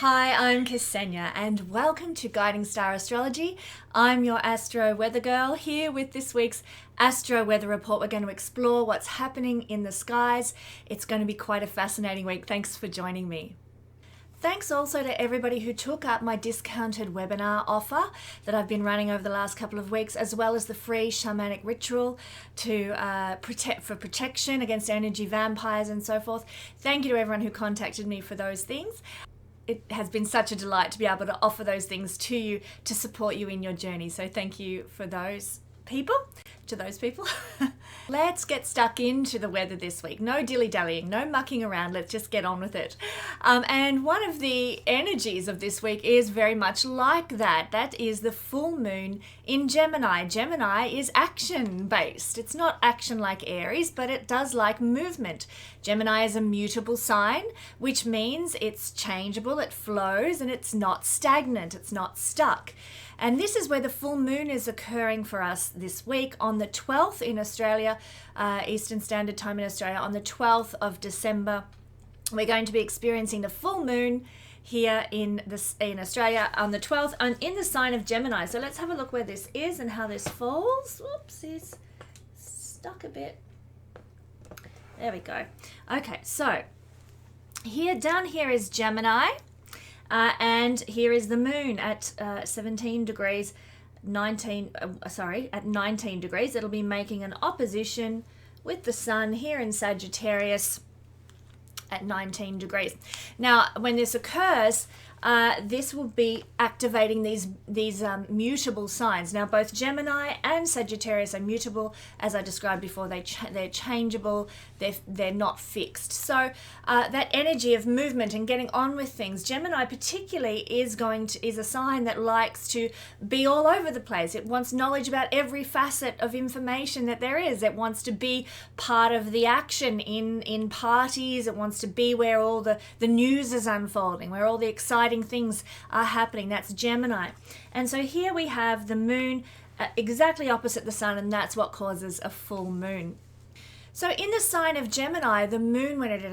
Hi, I'm Kesenya and welcome to Guiding Star Astrology. I'm your Astro Weather Girl here with this week's Astro Weather Report. We're going to explore what's happening in the skies. It's going to be quite a fascinating week. Thanks for joining me. Thanks also to everybody who took up my discounted webinar offer that I've been running over the last couple of weeks, as well as the free shamanic ritual to protection against energy vampires and so forth. Thank you to everyone who contacted me for those things. It has been such a delight to be able to offer those things to you to support you in your journey. So thank you for those people. Let's get stuck into the weather this week. No dilly-dallying, no mucking around. Let's just get on with it. And one of the energies of this week is very much like that. That is the full moon in Gemini. Gemini is action-based. It's not action like Aries, but it does like movement. Gemini is a mutable sign, which means it's changeable, it flows, and it's not stagnant, it's not stuck. And this is where the full moon is occurring for us this week on the 12th in Australia, Eastern Standard Time in Australia, on the 12th of December. We're going to be experiencing the full moon here in Australia on the 12th and in the sign of Gemini. So let's have a look where this is and how this falls. Whoops, it's stuck a bit. There we go. Okay, so down here is Gemini. And here is the moon at 19 degrees. It'll be making an opposition with the sun here in Sagittarius at 19 degrees. Now, when this occurs, this will be activating these mutable signs. Now, both Gemini and Sagittarius are mutable, as I described before. They're changeable. They're not fixed. So that energy of movement and getting on with things. Gemini particularly is a sign that likes to be all over the place. It wants knowledge about every facet of information that there is. It wants to be part of the action in parties. It wants to be where all the news is unfolding, where all the exciting things are happening. That's Gemini. And so here we have the moon exactly opposite the sun, and that's what causes a full moon. So in the sign of Gemini, the moon, when it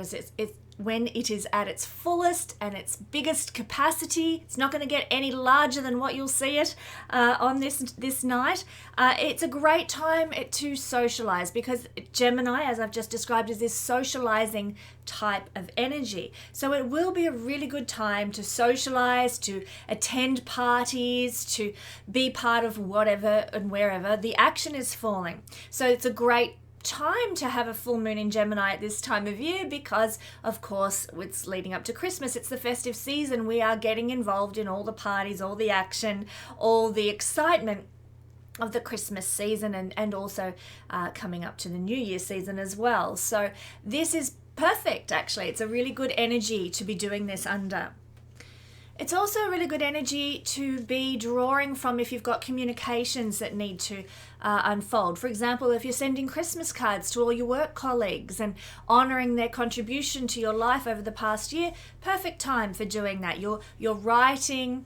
is at its fullest and its biggest capacity, it's not going to get any larger than what you'll see it on this night. It's a great time to socialize, because Gemini, as I've just described, is this socializing type of energy. So it will be a really good time to socialize, to attend parties, to be part of whatever and wherever the action is falling. So it's a great time to have a full moon in Gemini at this time of year, because of course it's leading up to Christmas. It's the festive season. We are getting involved in all the parties, all the action, all the excitement of the Christmas season, and also coming up to the New Year season as well. So this is perfect, actually. It's a really good energy to be doing this under. It's also a really good energy to be drawing from if you've got communications that need to unfold. For example, if you're sending Christmas cards to all your work colleagues and honouring their contribution to your life over the past year, perfect time for doing that. Your writing,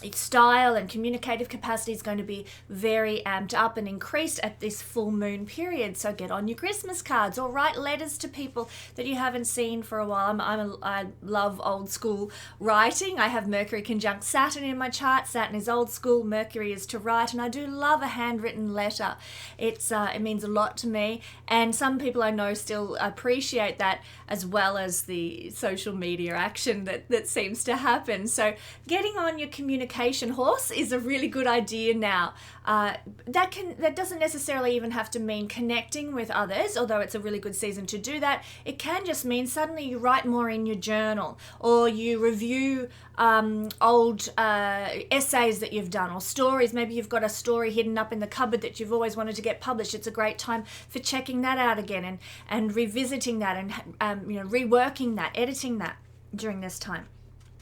its style and communicative capacity is going to be very amped up and increased at this full moon period. So get on your Christmas cards or write letters to people that you haven't seen for a while. I love old school writing. I have Mercury conjunct Saturn in my chart. Saturn is old school, Mercury is to write, and I do love a handwritten letter. It means a lot to me, and some people I know still appreciate that, as well as the social media action that seems to happen. So getting on your communication horse is a really good idea now. That doesn't necessarily even have to mean connecting with others, although it's a really good season to do that. It can just mean suddenly you write more in your journal, or you review old essays that you've done, or stories. Maybe you've got a story hidden up in the cupboard that you've always wanted to get published. It's a great time for checking that out again and revisiting that and reworking that, editing that during this time.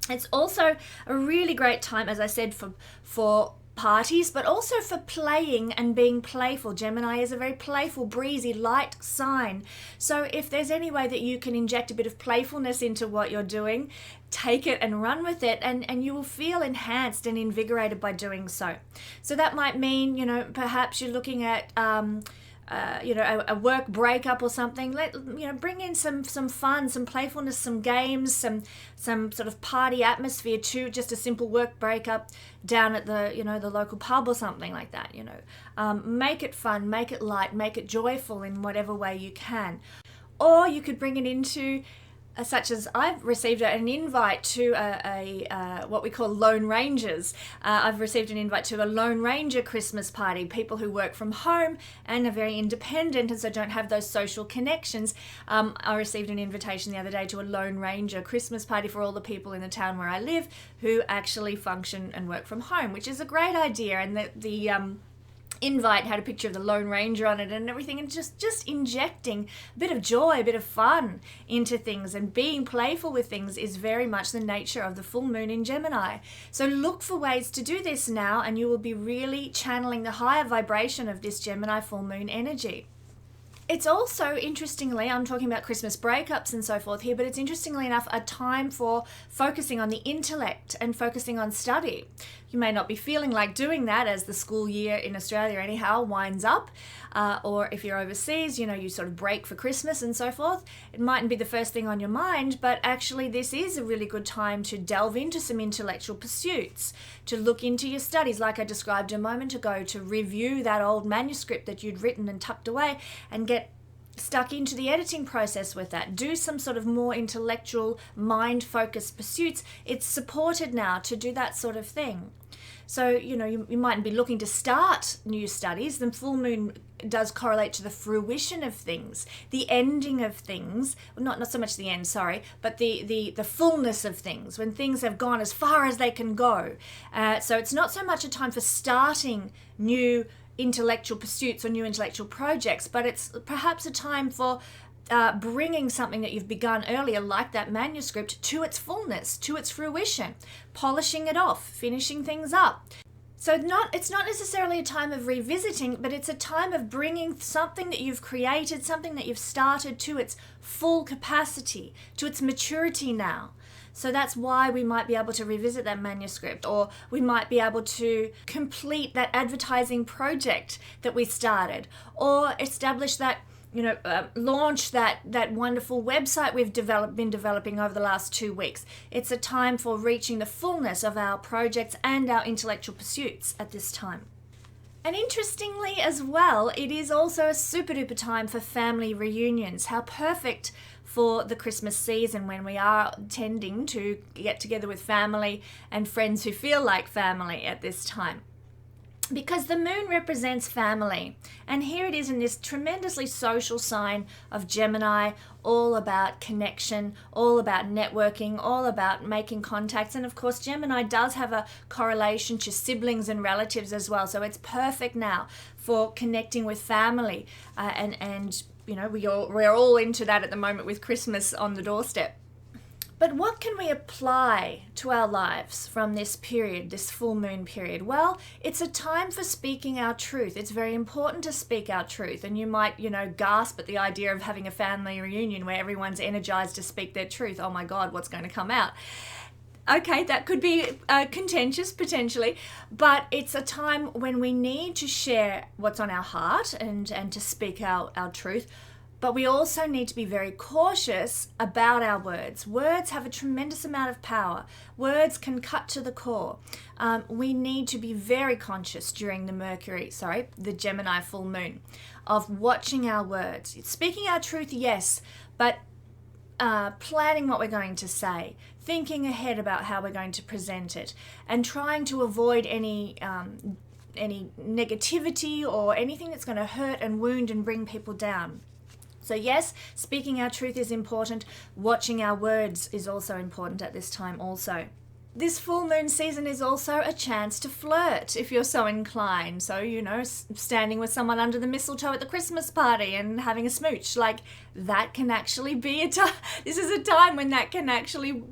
It's also a really great time, as I said, for parties, but also for playing and being playful. Gemini is a very playful, breezy, light sign. So if there's any way that you can inject a bit of playfulness into what you're doing, take it and run with it, and you will feel enhanced and invigorated by doing so. So that might mean, perhaps you're looking at a work breakup or something, bring in some fun, some playfulness, some games, some sort of party atmosphere to just a simple work breakup down at the local pub or something like that. Make it fun, make it light, make it joyful in whatever way you can. Or you could bring it into such as I've received an invite to what we call Lone Rangers. I've received an invite to a Lone Ranger Christmas party. People who work from home and are very independent and so don't have those social connections. I received an invitation the other day to a Lone Ranger Christmas party for all the people in the town where I live who actually function and work from home, which is a great idea. And the invite had a picture of the Lone Ranger on it and everything, and just injecting a bit of joy, a bit of fun into things, and being playful with things is very much the nature of the full moon in Gemini. So look for ways to do this now, and you will be really channeling the higher vibration of this Gemini full moon energy. It's also, interestingly, I'm talking about Christmas breakups and so forth here, but it's interestingly enough a time for focusing on the intellect and focusing on study. You may not be feeling like doing that as the school year in Australia anyhow winds up, or if you're overseas, you sort of break for Christmas and so forth. It mightn't be the first thing on your mind, but actually this is a really good time to delve into some intellectual pursuits, to look into your studies like I described a moment ago, to review that old manuscript that you'd written and tucked away and get stuck into the editing process with that. Do some sort of more intellectual, mind-focused pursuits. It's supported now to do that sort of thing. So, you mightn't be looking to start new studies. The full moon does correlate to the fruition of things, the ending of things, not so much the end, sorry, but the fullness of things, when things have gone as far as they can go. So it's not so much a time for starting new intellectual pursuits or new intellectual projects, but it's perhaps a time for bringing something that you've begun earlier, like that manuscript, to its fullness, to its fruition, polishing it off, finishing things up. So it's not necessarily a time of revisiting, but it's a time of bringing something that you've created, something that you've started, to its full capacity, to its maturity now. So that's why we might be able to revisit that manuscript, or we might be able to complete that advertising project that we started, or establish that, launch that wonderful website we've been developing over the last 2 weeks. It's a time for reaching the fullness of our projects and our intellectual pursuits at this time. And interestingly as well, it is also a super duper time for family reunions. How perfect for the Christmas season, when we are tending to get together with family and friends who feel like family at this time. Because the moon represents family, and here it is in this tremendously social sign of Gemini, all about connection, all about networking, all about making contacts. And of course Gemini does have a correlation to siblings and relatives as well, so it's perfect now for connecting with family, and we're all into that at the moment with Christmas on the doorstep. But what can we apply to our lives from this period, this full moon period? Well, it's a time for speaking our truth. It's very important to speak our truth. And you might, gasp at the idea of having a family reunion where everyone's energized to speak their truth. Oh my God, what's going to come out? Okay, that could be contentious potentially, but it's a time when we need to share what's on our heart and to speak our truth. But we also need to be very cautious about our words. Words have a tremendous amount of power. Words can cut to the core. We need to be very conscious during the Gemini full moon, of watching our words. Speaking our truth, yes, but planning what we're going to say, thinking ahead about how we're going to present it, and trying to avoid any negativity or anything that's going to hurt and wound and bring people down. So yes, speaking our truth is important. Watching our words is also important at this time also. This full moon season is also a chance to flirt if you're so inclined. So, standing with someone under the mistletoe at the Christmas party and having a smooch, that can actually be this is a time when that can actually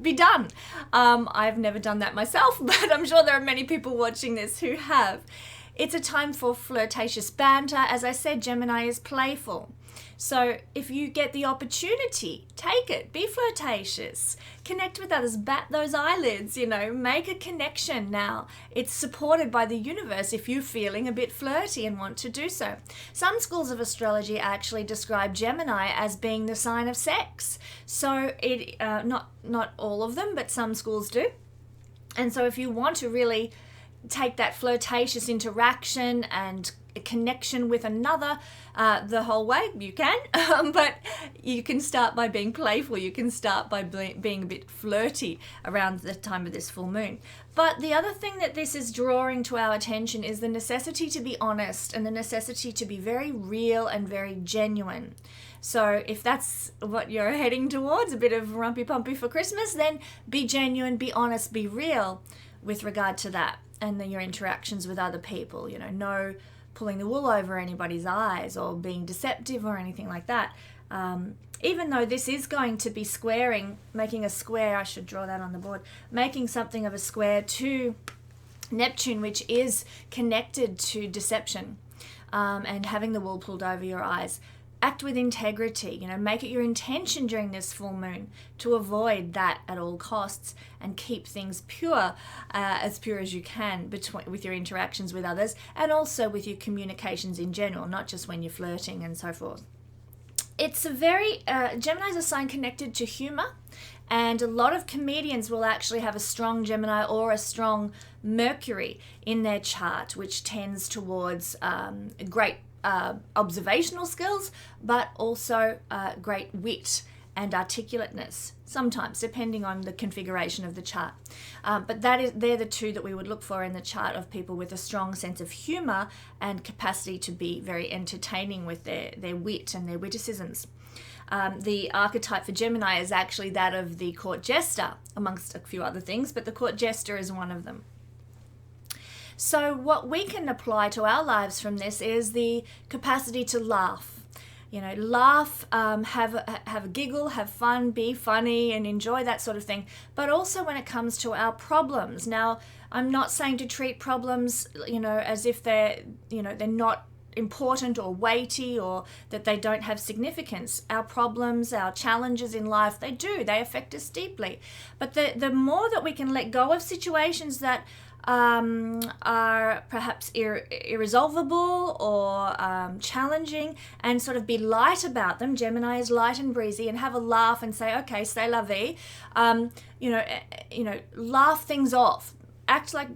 be done. I've never done that myself, but I'm sure there are many people watching this who have. It's a time for flirtatious banter. As I said, Gemini is playful. So if you get the opportunity, take it, be flirtatious, connect with others, bat those eyelids, make a connection now. It's supported by the universe if you're feeling a bit flirty and want to do so. Some schools of astrology actually describe Gemini as being the sign of sex. So not all of them, but some schools do. And so if you want to really take that flirtatious interaction and a connection with another the whole way, you can, but you can start by being playful. You can start by being a bit flirty around the time of this full moon. But the other thing that this is drawing to our attention is the necessity to be honest and the necessity to be very real and very genuine. So if that's what you're heading towards, a bit of rumpy-pumpy for Christmas, then be genuine, be honest, be real with regard to that and then your interactions with other people. No pulling the wool over anybody's eyes or being deceptive or anything like that. Even though this is going to be making a square, I should draw that on the board, making something of a square to Neptune, which is connected to deception and having the wool pulled over your eyes. Act with integrity, make it your intention during this full moon to avoid that at all costs and keep things pure, as pure as you can with your interactions with others and also with your communications in general, not just when you're flirting and so forth. It's a very, Gemini is a sign connected to humor, and a lot of comedians will actually have a strong Gemini or a strong Mercury in their chart, which tends towards great observational skills, but also great wit and articulateness, sometimes depending on the configuration of the chart. But they're the two that we would look for in the chart of people with a strong sense of humor and capacity to be very entertaining with their wit and their witticisms. The archetype for Gemini is actually that of the court jester, amongst a few other things, but the court jester is one of them. So what we can apply to our lives from this is the capacity to laugh. Laugh, have a giggle, have fun, be funny and enjoy that sort of thing. But also when it comes to our problems. Now, I'm not saying to treat problems, as if they're not important or weighty or that they don't have significance. Our problems, our challenges in life, they affect us deeply. But the more that we can let go of situations that are perhaps irresolvable or challenging and sort of be light about them. Gemini is light and breezy, and have a laugh and say, okay, c'est la vie. Laugh things off. Act like,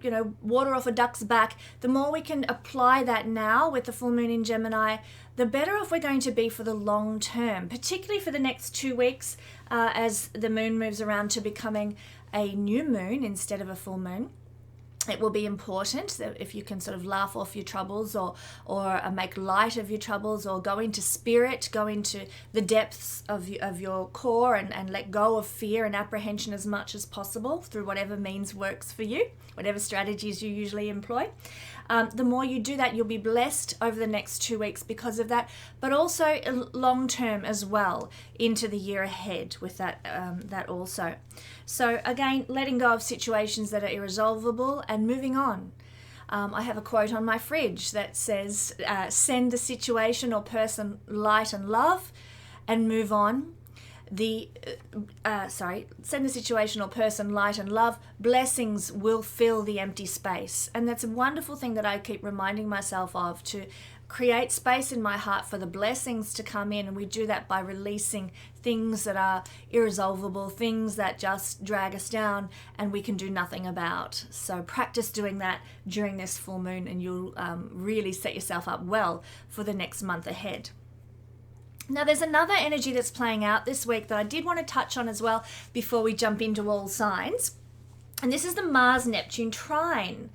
water off a duck's back. The more we can apply that now with the full moon in Gemini, the better off we're going to be for the long term, particularly for the next 2 weeks as the moon moves around to becoming a new moon instead of a full moon. It will be important that if you can sort of laugh off your troubles or make light of your troubles or go into spirit, go into the depths of your core and let go of fear and apprehension as much as possible through whatever means works for you, whatever strategies you usually employ. The more you do that, you'll be blessed over the next 2 weeks because of that, but also long term as well into the year ahead with that also. So again, letting go of situations that are irresolvable and moving on. I have a quote on my fridge that says, send the situation or person light and love and move on. Send the situation or person light and love. Blessings will fill the empty space. And that's a wonderful thing that I keep reminding myself of, to create space in my heart for the blessings to come in. And we do that by releasing things that are irresolvable, things that just drag us down and we can do nothing about. So practice doing that during this full moon and you'll really set yourself up well for the next month ahead. Now, there's another energy that's playing out this week that I did want to touch on as well before we jump into all signs. And this is the Mars-Neptune trine.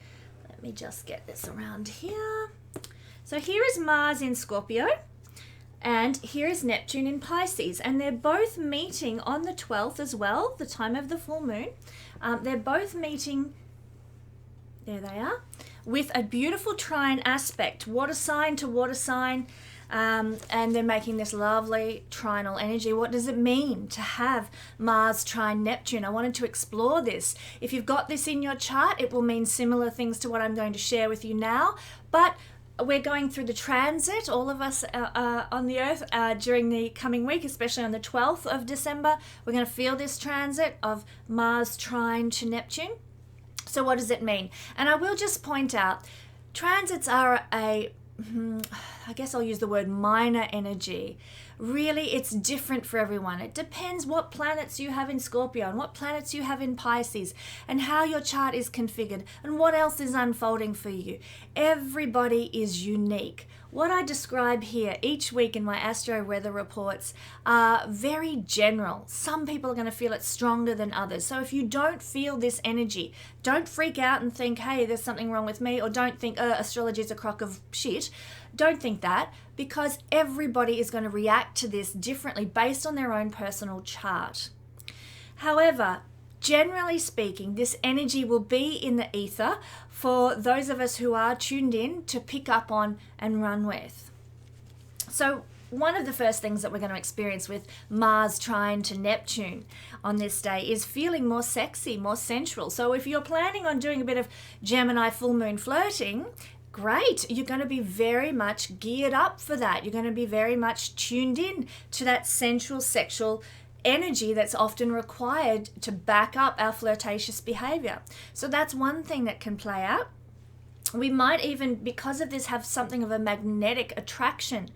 Let me just get this around here. So here is Mars in Scorpio, and here is Neptune in Pisces. And they're both meeting on the 12th as well, the time of the full moon. They're both meeting, there they are, with a beautiful trine aspect, water sign to water sign. and they're making this lovely trinal energy. What does it mean to have Mars trine Neptune? I wanted to explore this. If you've got this in your chart, it will mean similar things to what I'm going to share with you now, but we're going through the transit, all of us on the earth, during the coming week, especially on the 12th of December. We're going to feel this transit of Mars trine to Neptune. So what does it mean? And I will just point out, transits are I guess I'll use the word minor energy. Really, it's different for everyone. It depends what planets you have in Scorpio and what planets you have in Pisces and how your chart is configured and what else is unfolding for you. Everybody is unique. What I describe here each week in my astro weather reports are very general. Some people are going to feel it stronger than others. So if you don't feel this energy, don't freak out and think, hey, there's something wrong with me, or don't think, astrology is a crock of shit. Don't think that, because everybody is going to react to this differently based on their own personal chart. However, generally speaking, this energy will be in the ether for those of us who are tuned in to pick up on and run with. So one of the first things that we're going to experience with Mars trine to Neptune on this day is feeling more sexy, more sensual. So if you're planning on doing a bit of Gemini full moon flirting, great. You're going to be very much geared up for that. You're going to be very much tuned in to that sensual, sexual energy that's often required to back up our flirtatious behavior. So that's one thing that can play out. We might even, because of this, have something of a magnetic attraction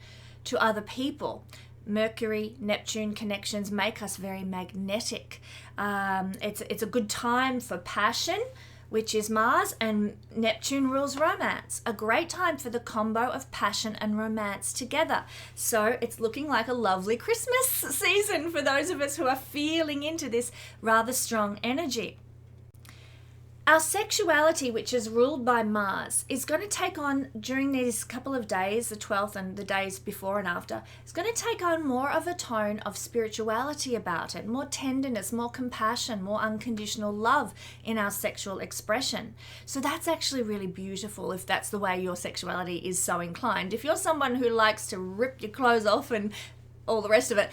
to other people. Mercury, Neptune connections make us very magnetic. It's a good time for passion, which is Mars, and Neptune rules romance. A great time for the combo of passion and romance together. So it's looking like a lovely Christmas season for those of us who are feeling into this rather strong energy. Our sexuality, which is ruled by Mars, is going to take on, during these couple of days, the 12th and the days before and after, it's going to take on more of a tone of spirituality about it, more tenderness, more compassion, more unconditional love in our sexual expression. So that's actually really beautiful if that's the way your sexuality is so inclined. If you're someone who likes to rip your clothes off and all the rest of it,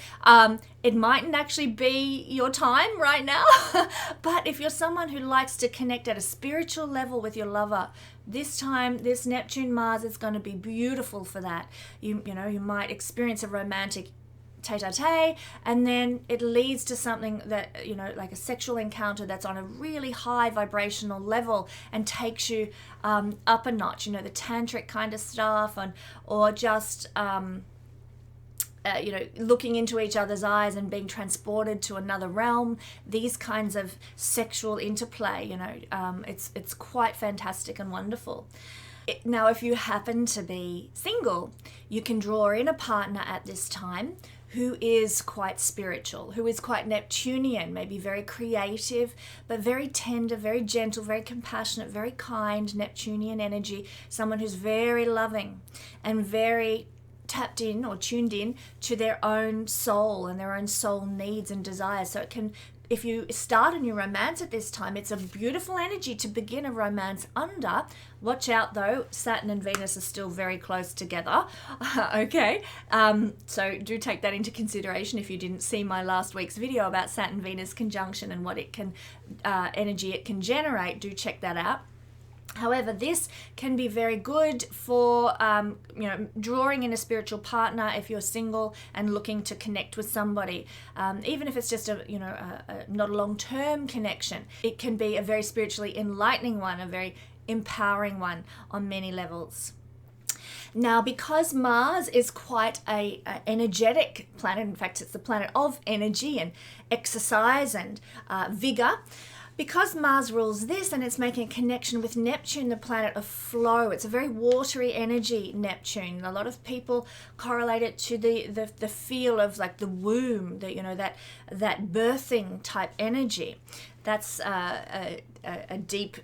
it mightn't actually be your time right now. But if you're someone who likes to connect at a spiritual level with your lover, this time, this Neptune Mars is going to be beautiful for that. You might experience a romantic tete-a-tete, and then it leads to something that, like a sexual encounter that's on a really high vibrational level and takes you up a notch, the tantric kind of stuff, or just looking into each other's eyes and being transported to another realm. These kinds of sexual interplay, it's quite fantastic and wonderful. Now, if you happen to be single, you can draw in a partner at this time who is quite spiritual, who is quite Neptunian, maybe very creative, but very tender, very gentle, very compassionate, very kind, Neptunian energy, someone who's very loving and very tapped in or tuned in to their own soul and their own soul needs and desires. So it can, if you start a new romance at this time, it's a beautiful energy to begin a romance under. Watch out though, Saturn and Venus are still very close together. Okay, so do take that into consideration. If you didn't see my last week's video about Saturn-Venus conjunction and what it can, energy it can generate, do check that out. However, this can be very good for, drawing in a spiritual partner if you're single and looking to connect with somebody. Even if it's just not a long-term connection, it can be a very spiritually enlightening one, a very empowering one on many levels. Now, because Mars is quite a energetic planet, in fact, it's the planet of energy and exercise and vigor. Because Mars rules this and it's making a connection with Neptune, the planet of flow, it's a very watery energy, Neptune. A lot of people correlate it to the feel of like the womb, that birthing type energy. that's a deep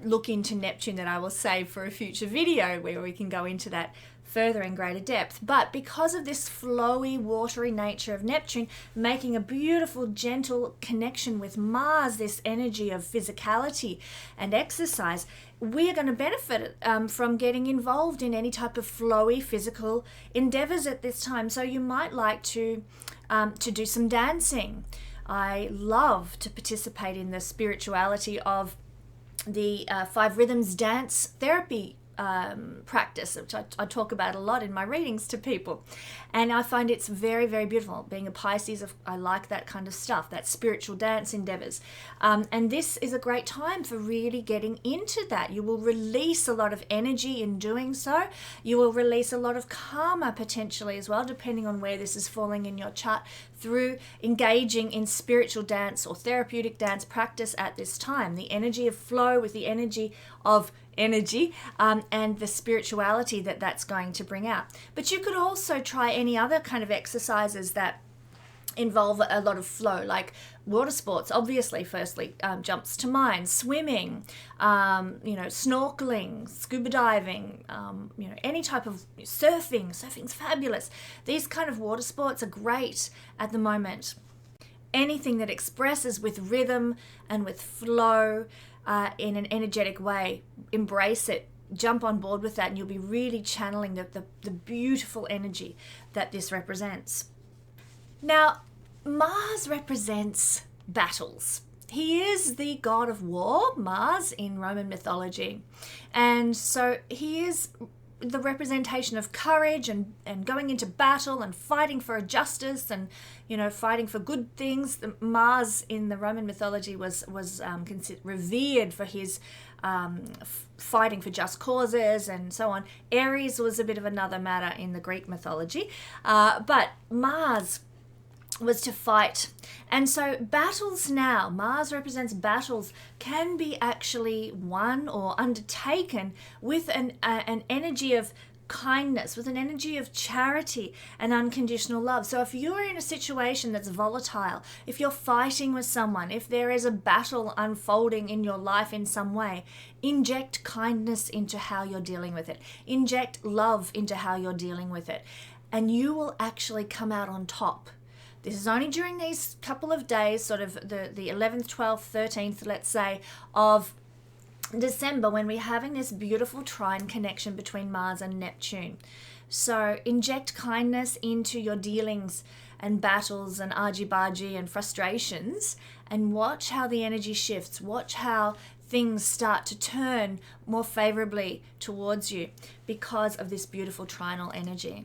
look into Neptune that I will save for a future video where we can go into that further in greater depth. But because of this flowy, watery nature of Neptune, making a beautiful, gentle connection with Mars, this energy of physicality and exercise, we are going to benefit from getting involved in any type of flowy physical endeavors at this time. So you might like to do some dancing. I love to participate in the spirituality of the 5 rhythms dance therapy practice, which I talk about a lot in my readings to people, and I find it's very, very beautiful. Being a Pisces, I like that kind of stuff, that spiritual dance endeavors, and this is a great time for really getting into that. You will release a lot of energy in doing so. You will release a lot of karma potentially as well, depending on where this is falling in your chart, through engaging in spiritual dance or therapeutic dance practice at this time. The energy of flow with the energy of energy and the spirituality that's going to bring out. But you could also try any other kind of exercises that involve a lot of flow, like water sports, obviously, firstly, jumps to mind, swimming, snorkeling, scuba diving, any type of surfing. Surfing's fabulous. These kind of water sports are great at the moment. Anything that expresses with rhythm and with flow in an energetic way, embrace it, jump on board with that, and you'll be really channeling the beautiful energy that this represents. Now, Mars represents battles. He is the god of war, Mars, in Roman mythology. And so he is the representation of courage and going into battle and fighting for justice and, fighting for good things. Mars in the Roman mythology was revered for his fighting for just causes and so on. Aries was a bit of another matter in the Greek mythology. But Mars was to fight. And so battles now, Mars represents battles, can be actually won or undertaken with an energy of kindness, with an energy of charity and unconditional love. So if you're in a situation that's volatile, if you're fighting with someone, if there is a battle unfolding in your life in some way, inject kindness into how you're dealing with it. Inject love into how you're dealing with it. And you will actually come out on top. This is only during these couple of days, sort of the 11th, 12th, 13th, let's say, of December, when we're having this beautiful trine connection between Mars and Neptune. So inject kindness into your dealings and battles and argy-bargy and frustrations, and watch how the energy shifts. Watch how things start to turn more favorably towards you because of this beautiful trinal energy.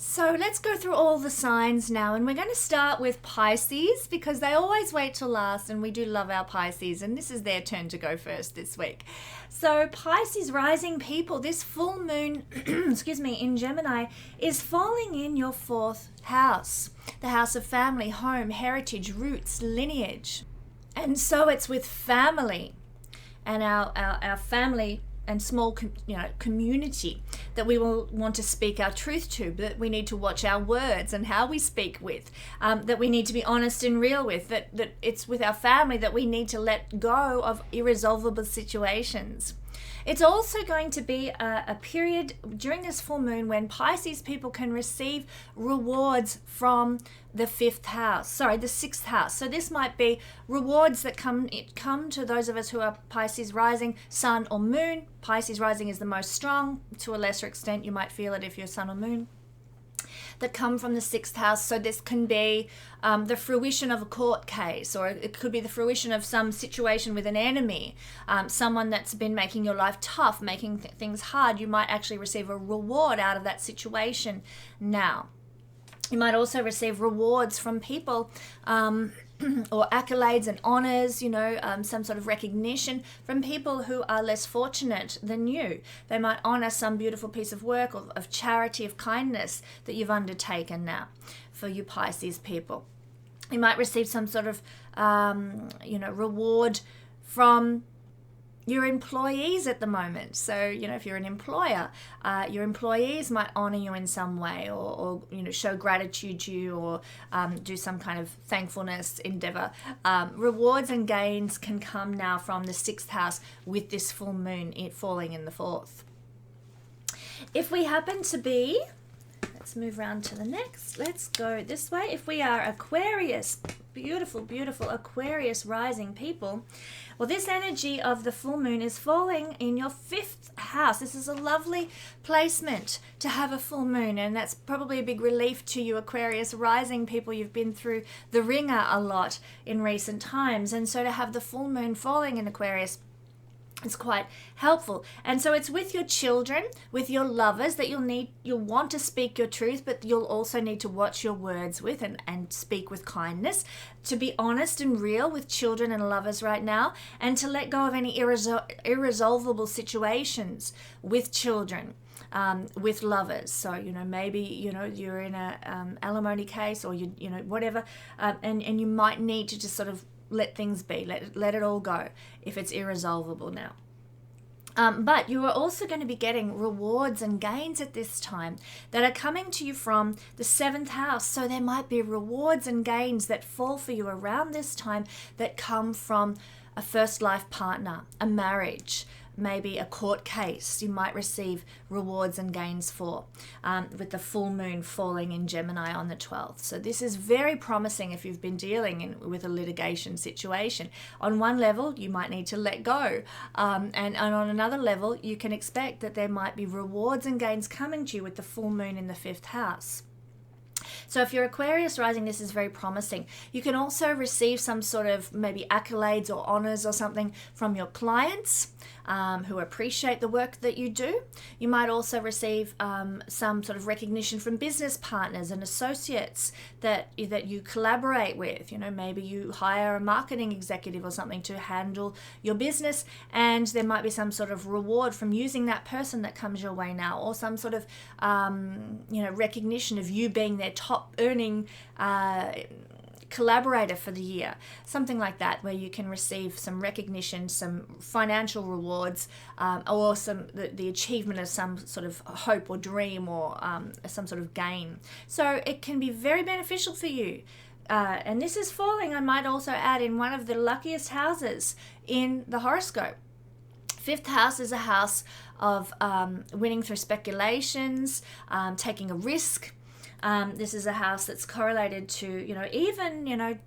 So let's go through all the signs now, and we're going to start with Pisces because they always wait till last, and we do love our Pisces, and this is their turn to go first this week. So Pisces rising people, this full moon in Gemini is falling in your 4th house, the house of family, home, heritage, roots, lineage. And so it's with family and our family and small community that we will want to speak our truth to, that we need to watch our words and how we speak with, that we need to be honest and real with, that it's with our family that we need to let go of irresolvable situations. It's also going to be a period during this full moon when Pisces people can receive rewards from the 6th house. So this might be rewards that come to those of us who are Pisces rising, sun or moon. Pisces rising is the most strong. To a lesser extent, you might feel it if you're sun or moon, that come from the 6th house. So this can be the fruition of a court case, or it could be the fruition of some situation with an enemy, someone that's been making your life tough, making things hard. You might actually receive a reward out of that situation now. You might also receive rewards from people or accolades and honors, some sort of recognition from people who are less fortunate than you. They might honor some beautiful piece of work or of charity, of kindness that you've undertaken now for you Pisces people. You might receive some sort of, reward from your employees at the moment. So, if you're an employer, your employees might honor you in some way, or show gratitude to you, or do some kind of thankfulness endeavor. Rewards and gains can come now from the 6th house with this full moon falling in the 4th. If we happen to be, let's move around to the next. Let's go this way. If we are Aquarius, beautiful, beautiful Aquarius rising people, well, this energy of the full moon is falling in your 5th house. This is a lovely placement to have a full moon, and that's probably a big relief to you Aquarius rising people. You've been through the ringer a lot in recent times, and so to have the full moon falling in Aquarius, it's quite helpful. And so it's with your children, with your lovers, that you'll want to speak your truth, but you'll also need to watch your words with and speak with kindness, to be honest and real with children and lovers right now, and to let go of any irresolvable situations with children. With lovers. So, maybe, you're in a alimony case, or whatever, and you might need to just sort of let things be, let it all go if it's irresolvable now. But you are also going to be getting rewards and gains at this time that are coming to you from the 7th house. So there might be rewards and gains that fall for you around this time that come from a first life partner, a marriage, maybe a court case. You might receive rewards and gains for, with the full moon falling in Gemini on the 12th. So this is very promising if you've been dealing with a litigation situation. On one level, you might need to let go. And on another level, you can expect that there might be rewards and gains coming to you with the full moon in the 5th house. So if you're Aquarius rising, this is very promising. You can also receive some sort of maybe accolades or honors or something from your clients who appreciate the work that you do. You might also receive some sort of recognition from business partners and associates that you collaborate with. Maybe you hire a marketing executive or something to handle your business, and there might be some sort of reward from using that person that comes your way now, or some sort of recognition of you being their top earning collaborator for the year, something like that, where you can receive some recognition, some financial rewards, or the achievement of some sort of hope or dream, or some sort of gain. So it can be very beneficial for you. And this is falling, I might also add, in one of the luckiest houses in the horoscope. 5th house is a house of winning through speculations, taking a risk. This is a house that's correlated to, even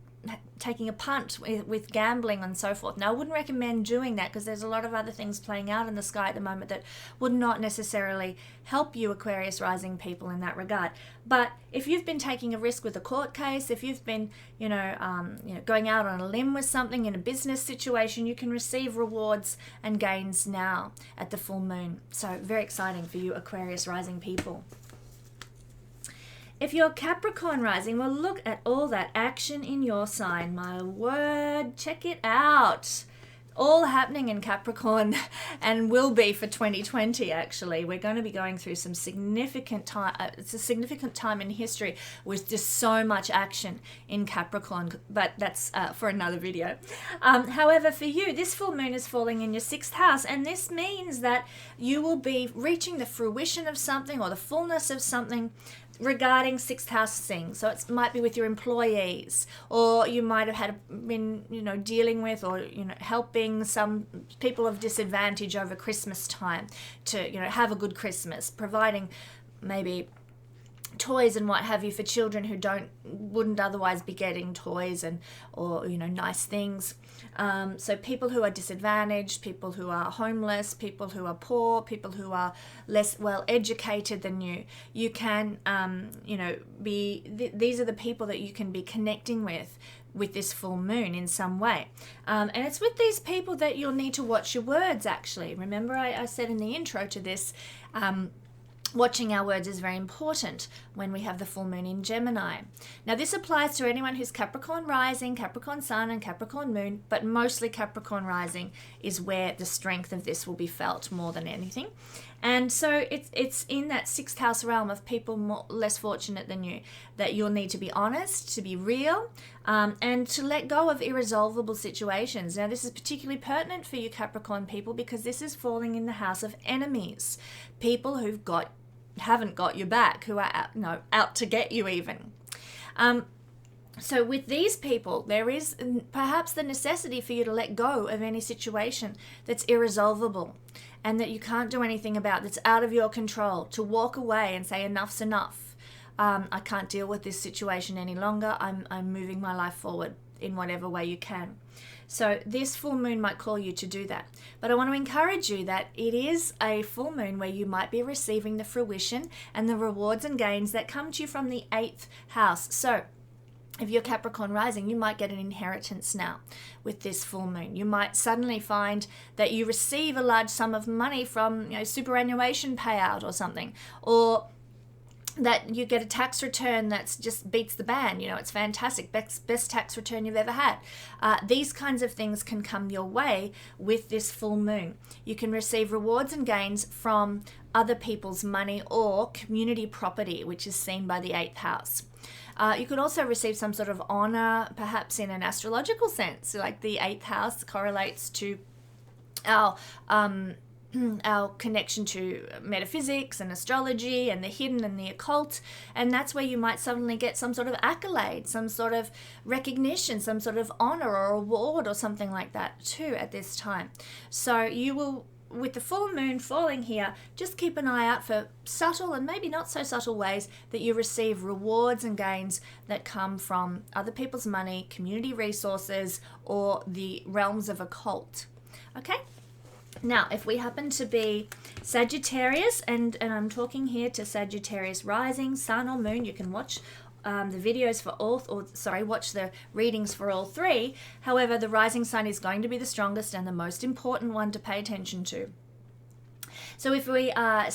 taking a punt with gambling and so forth. Now, I wouldn't recommend doing that because there's a lot of other things playing out in the sky at the moment that would not necessarily help you Aquarius rising people in that regard. But if you've been taking a risk with a court case, if you've been, going out on a limb with something in a business situation, you can receive rewards and gains now at the full moon. So very exciting for you Aquarius rising people. If you're Capricorn rising, well, look at all that action in your sign. My word, check it out. All happening in Capricorn, and will be for 2020, actually. We're going to be going through some significant time. It's a significant time in history with just so much action in Capricorn, but that's for another video. However, for you, this full moon is falling in your 6th house, and this means that you will be reaching the fruition of something or the fullness of something regarding 6th house things. So it might be with your employees, or you might have been dealing with, or helping some people of disadvantage over Christmas time to have a good Christmas, providing maybe toys and what have you for children who wouldn't otherwise be getting toys or nice things. So people who are disadvantaged, people who are homeless, people who are poor, people who are less well educated than you can these are the people that you can be connecting with this full moon in some way. And it's with these people that you'll need to watch your words, actually. Remember I said in the intro to this, watching our words is very important when we have the full moon in Gemini. Now, this applies to anyone who's Capricorn rising, Capricorn sun, and Capricorn moon, but mostly Capricorn rising is where the strength of this will be felt more than anything. And so it's in that sixth house realm of people less fortunate than you, that you'll need to be honest, to be real, and to let go of irresolvable situations. Now, this is particularly pertinent for you Capricorn people because this is falling in the house of enemies, people who've haven't got your back, who are out to get you even. So with these people, there is perhaps the necessity for you to let go of any situation that's irresolvable and that you can't do anything about, that's out of your control, to walk away and say enough's enough. I can't deal with this situation any longer. I'm moving my life forward in whatever way you can. So this full moon might call you to do that. But I want to encourage you that it is a full moon where you might be receiving the fruition and the rewards and gains that come to you from the 8th house. So if you're Capricorn rising, you might get an inheritance now with this full moon. You might suddenly find that you receive a large sum of money from, superannuation payout or something, or that you get a tax return that's just beats the band. It's fantastic, best tax return you've ever had. These kinds of things can come your way with this full moon. You can receive rewards and gains from other people's money or community property, which is seen by the 8th house. You could also receive some sort of honor, perhaps in an astrological sense, like the 8th house correlates to our connection to metaphysics and astrology and the hidden and the occult, and that's where you might suddenly get some sort of accolade, some sort of recognition, some sort of honor or award or something like that too at this time. So you will, with the full moon falling here, just keep an eye out for subtle and maybe not so subtle ways that you receive rewards and gains that come from other people's money, community resources, or the realms of occult. Okay? Now, if we happen to be Sagittarius, and I'm talking here to Sagittarius rising, sun or moon, you can watch the videos for watch the readings for all three. However, the rising sign is going to be the strongest and the most important one to pay attention to. So if we are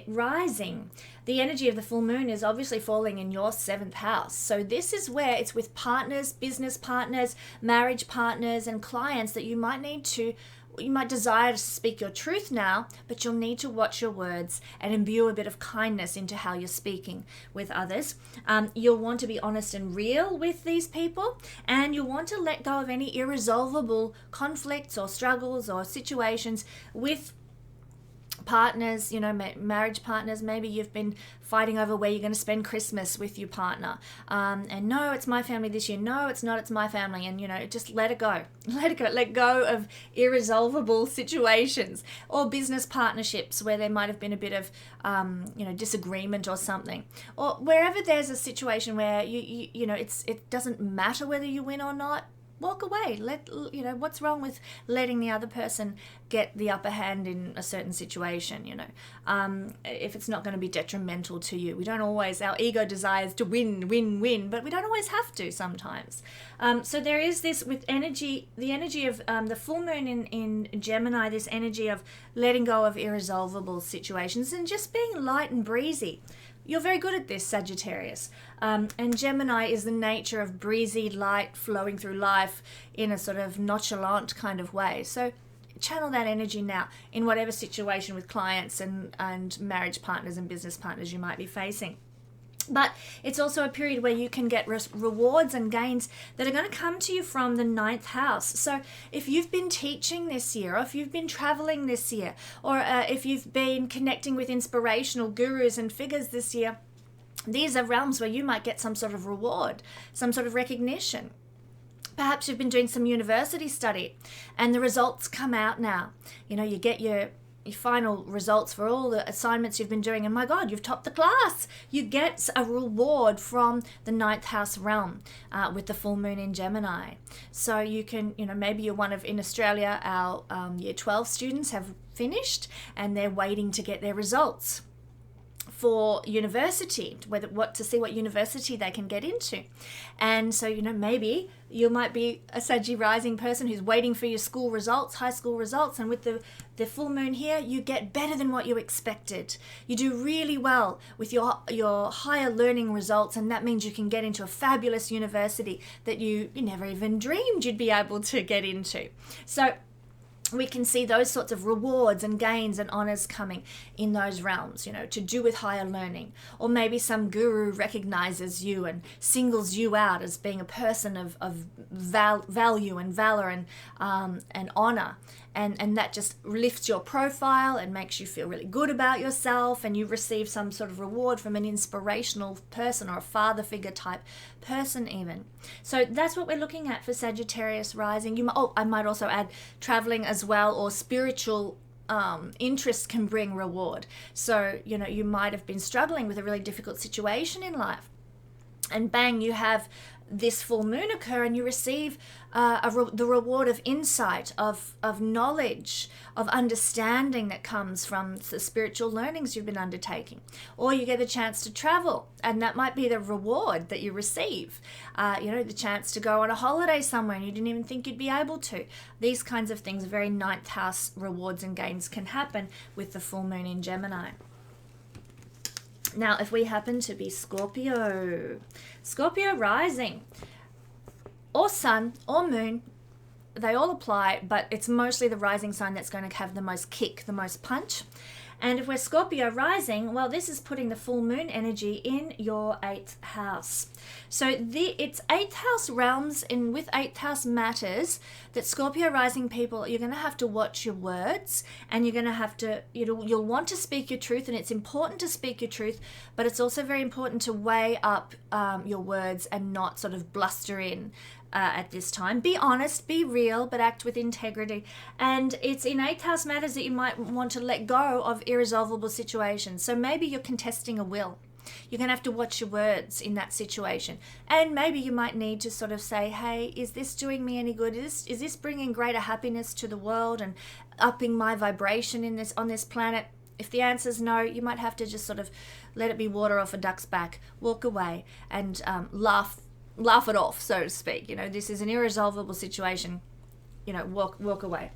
rising, the energy of the full moon is obviously falling in your 7th house. So this is where it's with partners, business partners, marriage partners, and clients that you might desire to speak your truth now, but you'll need to watch your words and imbue a bit of kindness into how you're speaking with others. You'll want to be honest and real with these people, and you'll want to let go of any irresolvable conflicts or struggles or situations with partners, marriage partners. Maybe you've been fighting over where you're going to spend Christmas with your partner, and no, it's my family this year, no, it's not, it's my family, and just let it go, let go of irresolvable situations, or business partnerships where there might have been a bit of disagreement or something, or wherever there's a situation where it doesn't matter whether you win or not. Walk away. What's wrong with letting the other person get the upper hand in a certain situation, if it's not going to be detrimental to you. We don't always, our ego desires to win, but we don't always have to sometimes. So there is this with energy, the energy of the full moon in Gemini, this energy of letting go of irresolvable situations and just being light and breezy. You're very good at this, Sagittarius. And Gemini is the nature of breezy light flowing through life in a sort of nonchalant kind of way. So channel that energy now in whatever situation with clients and marriage partners and business partners you might be facing. But it's also a period where you can get rewards and gains that are going to come to you from the 9th house. So if you've been teaching this year, or if you've been traveling this year, or if you've been connecting with inspirational gurus and figures this year, these are realms where you might get some sort of reward, some sort of recognition. Perhaps you've been doing some university study and the results come out now. You get your final results for all the assignments you've been doing, and my God, you've topped the class. You get a reward from the 9th house realm with the full moon in Gemini. So you can, maybe you're one of, in Australia, our year 12 students have finished and they're waiting to get their results for university, to see what university they can get into. And so, maybe you might be a Saggy rising person who's waiting for your school results, high school results, and with the full moon here, you get better than what you expected. You do really well with your higher learning results, and that means you can get into a fabulous university that you never even dreamed you'd be able to get into. So we can see those sorts of rewards and gains and honors coming in those realms, you know, to do with higher learning. Or maybe some guru recognizes you and singles you out as being a person of value and valor and honor. And that just lifts your profile and makes you feel really good about yourself, and you receive some sort of reward from an inspirational person or a father figure type person even. So that's what we're looking at for Sagittarius rising. I might also add traveling as well, or spiritual interest can bring reward. So, you know, you might have been struggling with a really difficult situation in life, and bang, you have this full moon occur and you receive the reward of insight, of knowledge, of understanding that comes from the spiritual learnings you've been undertaking. Or you get a chance to travel, and that might be the reward that you receive. You know, the chance to go on a holiday somewhere and you didn't even think you'd be able to. These kinds of things, very ninth house rewards and gains, can happen with the full moon in Gemini. Now, if we happen to be Scorpio rising, or sun, or moon, they all apply, but it's mostly the rising sign that's going to have the most kick, the most punch. And if we're Scorpio rising, well, this is putting the full moon energy in your 8th house. So it's 8th house realms, and with 8th house matters that Scorpio rising people, you're going to have to watch your words, and you're going to have to, you'll want to speak your truth, and it's important to speak your truth, but it's also very important to weigh up your words and not sort of bluster in. At this time, be honest, be real, but act with integrity. And it's in 8th house matters that you might want to let go of irresolvable situations. So maybe you're contesting a will. You're going to have to watch your words in that situation. And maybe you might need to sort of say, hey, is this doing me any good? Is this bringing greater happiness to the world and upping my vibration on this planet? If the answer is no, you might have to just sort of let it be water off a duck's back, walk away, and laugh it off, so to speak. You know, this is an irresolvable situation. You know, walk away.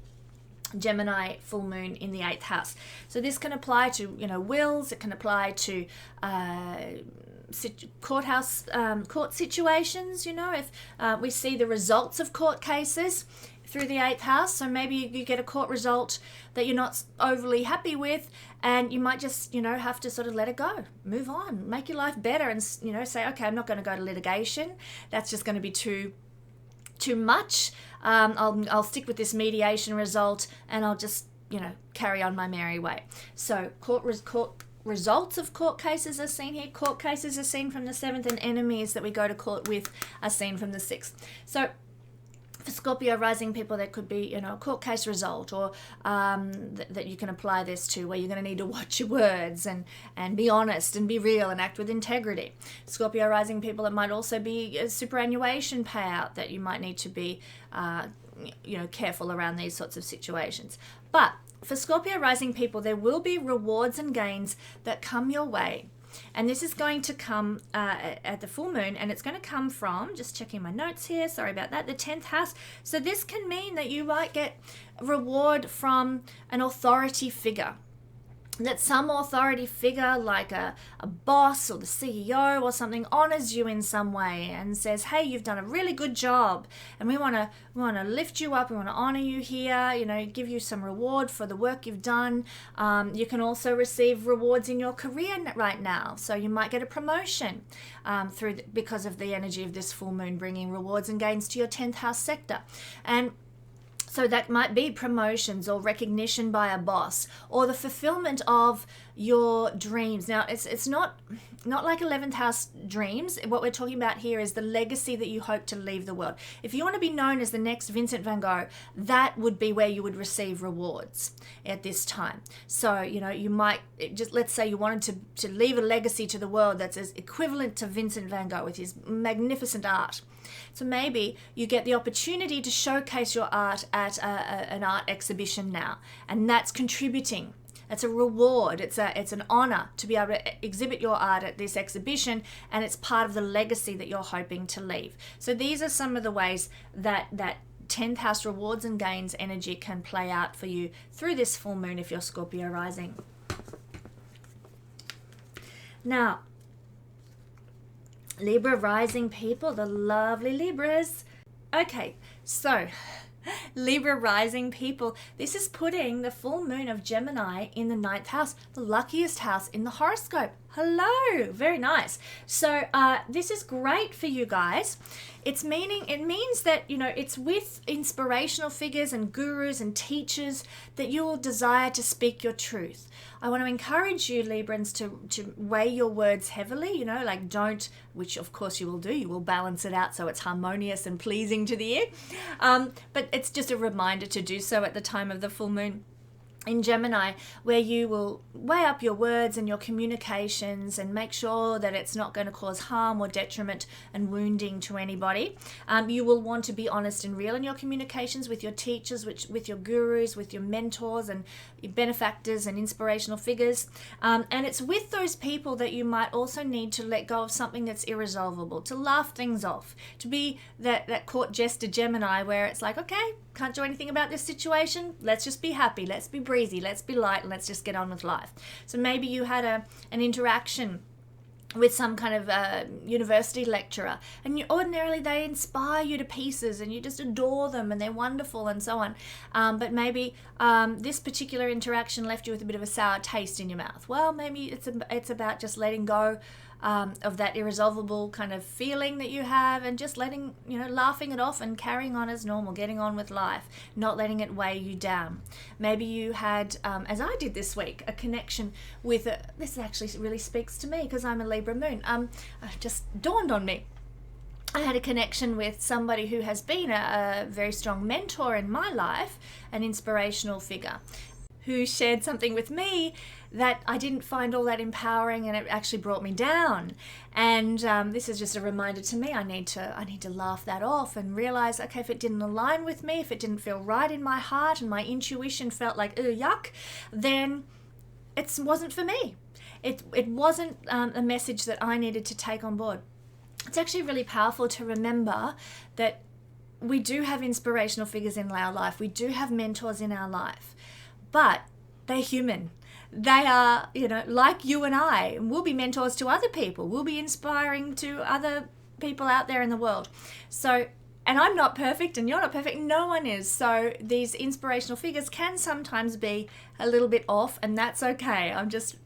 Gemini full moon in the 8th house. So this can apply to, you know, wills. It can apply to court situations. You know, if we see the results of court cases through the 8th house. So maybe you get a court result that you're not overly happy with, and you might just, you know, have to sort of let it go, move on, make your life better, and, you know, say, okay, I'm not going to go to litigation. That's just going to be too much. I'll stick with this mediation result, and I'll just, you know, carry on my merry way. So court results of court cases are seen here. Court cases are seen from the 7th, and enemies that we go to court with are seen from the 6th. So for Scorpio rising people, there could be, you know, a court case result, or that you can apply this to, where you're going to need to watch your words and be honest and be real and act with integrity. Scorpio rising people, it might also be a superannuation payout that you might need to be, you know, careful around these sorts of situations. But for Scorpio rising people, there will be rewards and gains that come your way. And this is going to come at the full moon, and it's going to come from, just checking my notes here, sorry about that, the 10th house. So this can mean that you might get reward from an authority figure. That some authority figure, like a boss or the CEO or something, honors you in some way and says, hey, you've done a really good job, and we want to lift you up, we want to honor you here, you know, give you some reward for the work you've done. You can also receive rewards in your career right now, so you might get a promotion because of the energy of this full moon bringing rewards and gains to your 10th house sector. And so that might be promotions or recognition by a boss, or the fulfillment of your dreams. Now, it's not like 11th house dreams. What we're talking about here is the legacy that you hope to leave the world. If you want to be known as the next Vincent van Gogh, that would be where you would receive rewards at this time. So, you know, you might just, let's say you wanted to leave a legacy to the world that's as equivalent to Vincent van Gogh with his magnificent art. So maybe you get the opportunity to showcase your art at an art exhibition now, and that's contributing. It's a reward. It's an honor to be able to exhibit your art at this exhibition, and it's part of the legacy that you're hoping to leave. So these are some of the ways that 10th house rewards and gains energy can play out for you through this full moon if you're Scorpio rising. Now, Libra rising people, the lovely Libras. Okay, so Libra rising people, this is putting the full moon of Gemini in the 9th house, the luckiest house in the horoscope. Hello, very nice. So this is great for you guys. It means that, you know, it's with inspirational figures and gurus and teachers that you will desire to speak your truth. I want to encourage you, Librans, to weigh your words heavily, you know, like don't, which of course you will do, you will balance it out so it's harmonious and pleasing to the ear. But it's just a reminder to do so at the time of the full moon in Gemini, where you will weigh up your words and your communications and make sure that it's not going to cause harm or detriment and wounding to anybody. You will want to be honest and real in your communications with your teachers, with your gurus, with your mentors and benefactors and inspirational figures. And it's with those people that you might also need to let go of something that's irresolvable, to laugh things off, to be that court jester Gemini where it's like, okay, can't do anything about this situation. Let's just be happy. Let's be breezy. Let's be light. And let's just get on with life. So maybe you had an interaction with some kind of university lecturer, and ordinarily they inspire you to pieces and you just adore them and they're wonderful and so on. But maybe this particular interaction left you with a bit of a sour taste in your mouth. Well, maybe it's about just letting go of that irresolvable kind of feeling that you have and just laughing it off and carrying on as normal, getting on with life, not letting it weigh you down. Maybe you had, as I did this week, a connection with, this actually really speaks to me because I'm a Libra moon, just dawned on me. I had a connection with somebody who has been a very strong mentor in my life, an inspirational figure, who shared something with me that I didn't find all that empowering, and it actually brought me down. And this is just a reminder to me. I need to laugh that off and realize, okay, if it didn't align with me, if it didn't feel right in my heart, and my intuition felt like yuck, then it wasn't for me. It wasn't a message that I needed to take on board. It's actually really powerful to remember that we do have inspirational figures in our life. We do have mentors in our life, but they're human. They are, like you and I, and we'll be mentors to other people. We'll be inspiring to other people out there in the world. So, and I'm not perfect and you're not perfect. No one is. So these inspirational figures can sometimes be a little bit off, and that's okay. I'm just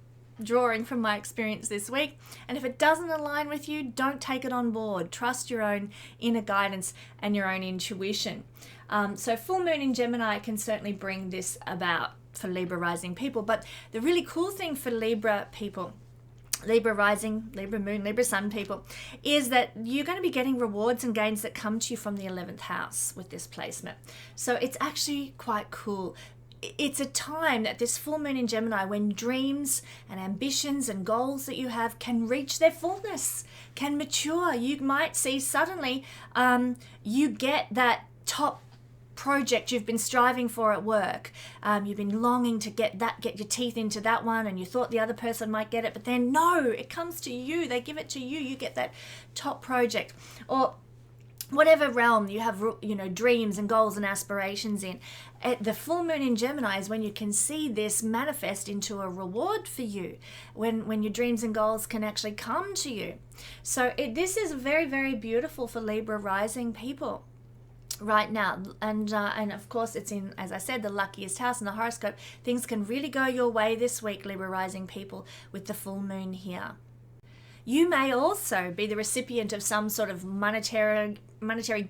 drawing from my experience this week. And if it doesn't align with you, don't take it on board. Trust your own inner guidance and your own intuition. So full moon in Gemini can certainly bring this about for Libra rising people. But the really cool thing for Libra people, Libra rising, Libra moon, Libra sun people, is that you're going to be getting rewards and gains that come to you from the 11th house with this placement. So it's actually quite cool. It's a time that this full moon in Gemini, when dreams and ambitions and goals that you have can reach their fullness, can mature. You might see suddenly you get that top project you've been striving for at work. You've been longing to get your teeth into that one, and you thought the other person might get it, but then no, it comes to you. They give it to you. You get that top project. Or whatever realm you have, dreams and goals and aspirations in. The full moon in Gemini is when you can see this manifest into a reward for you, when your dreams and goals can actually come to you. So this is very, very beautiful for Libra rising people right now. And of course it's in, as I said, the luckiest house in the horoscope. Things can really go your way this week, Libra rising people, with the full moon here. You may also be the recipient of some sort of monetary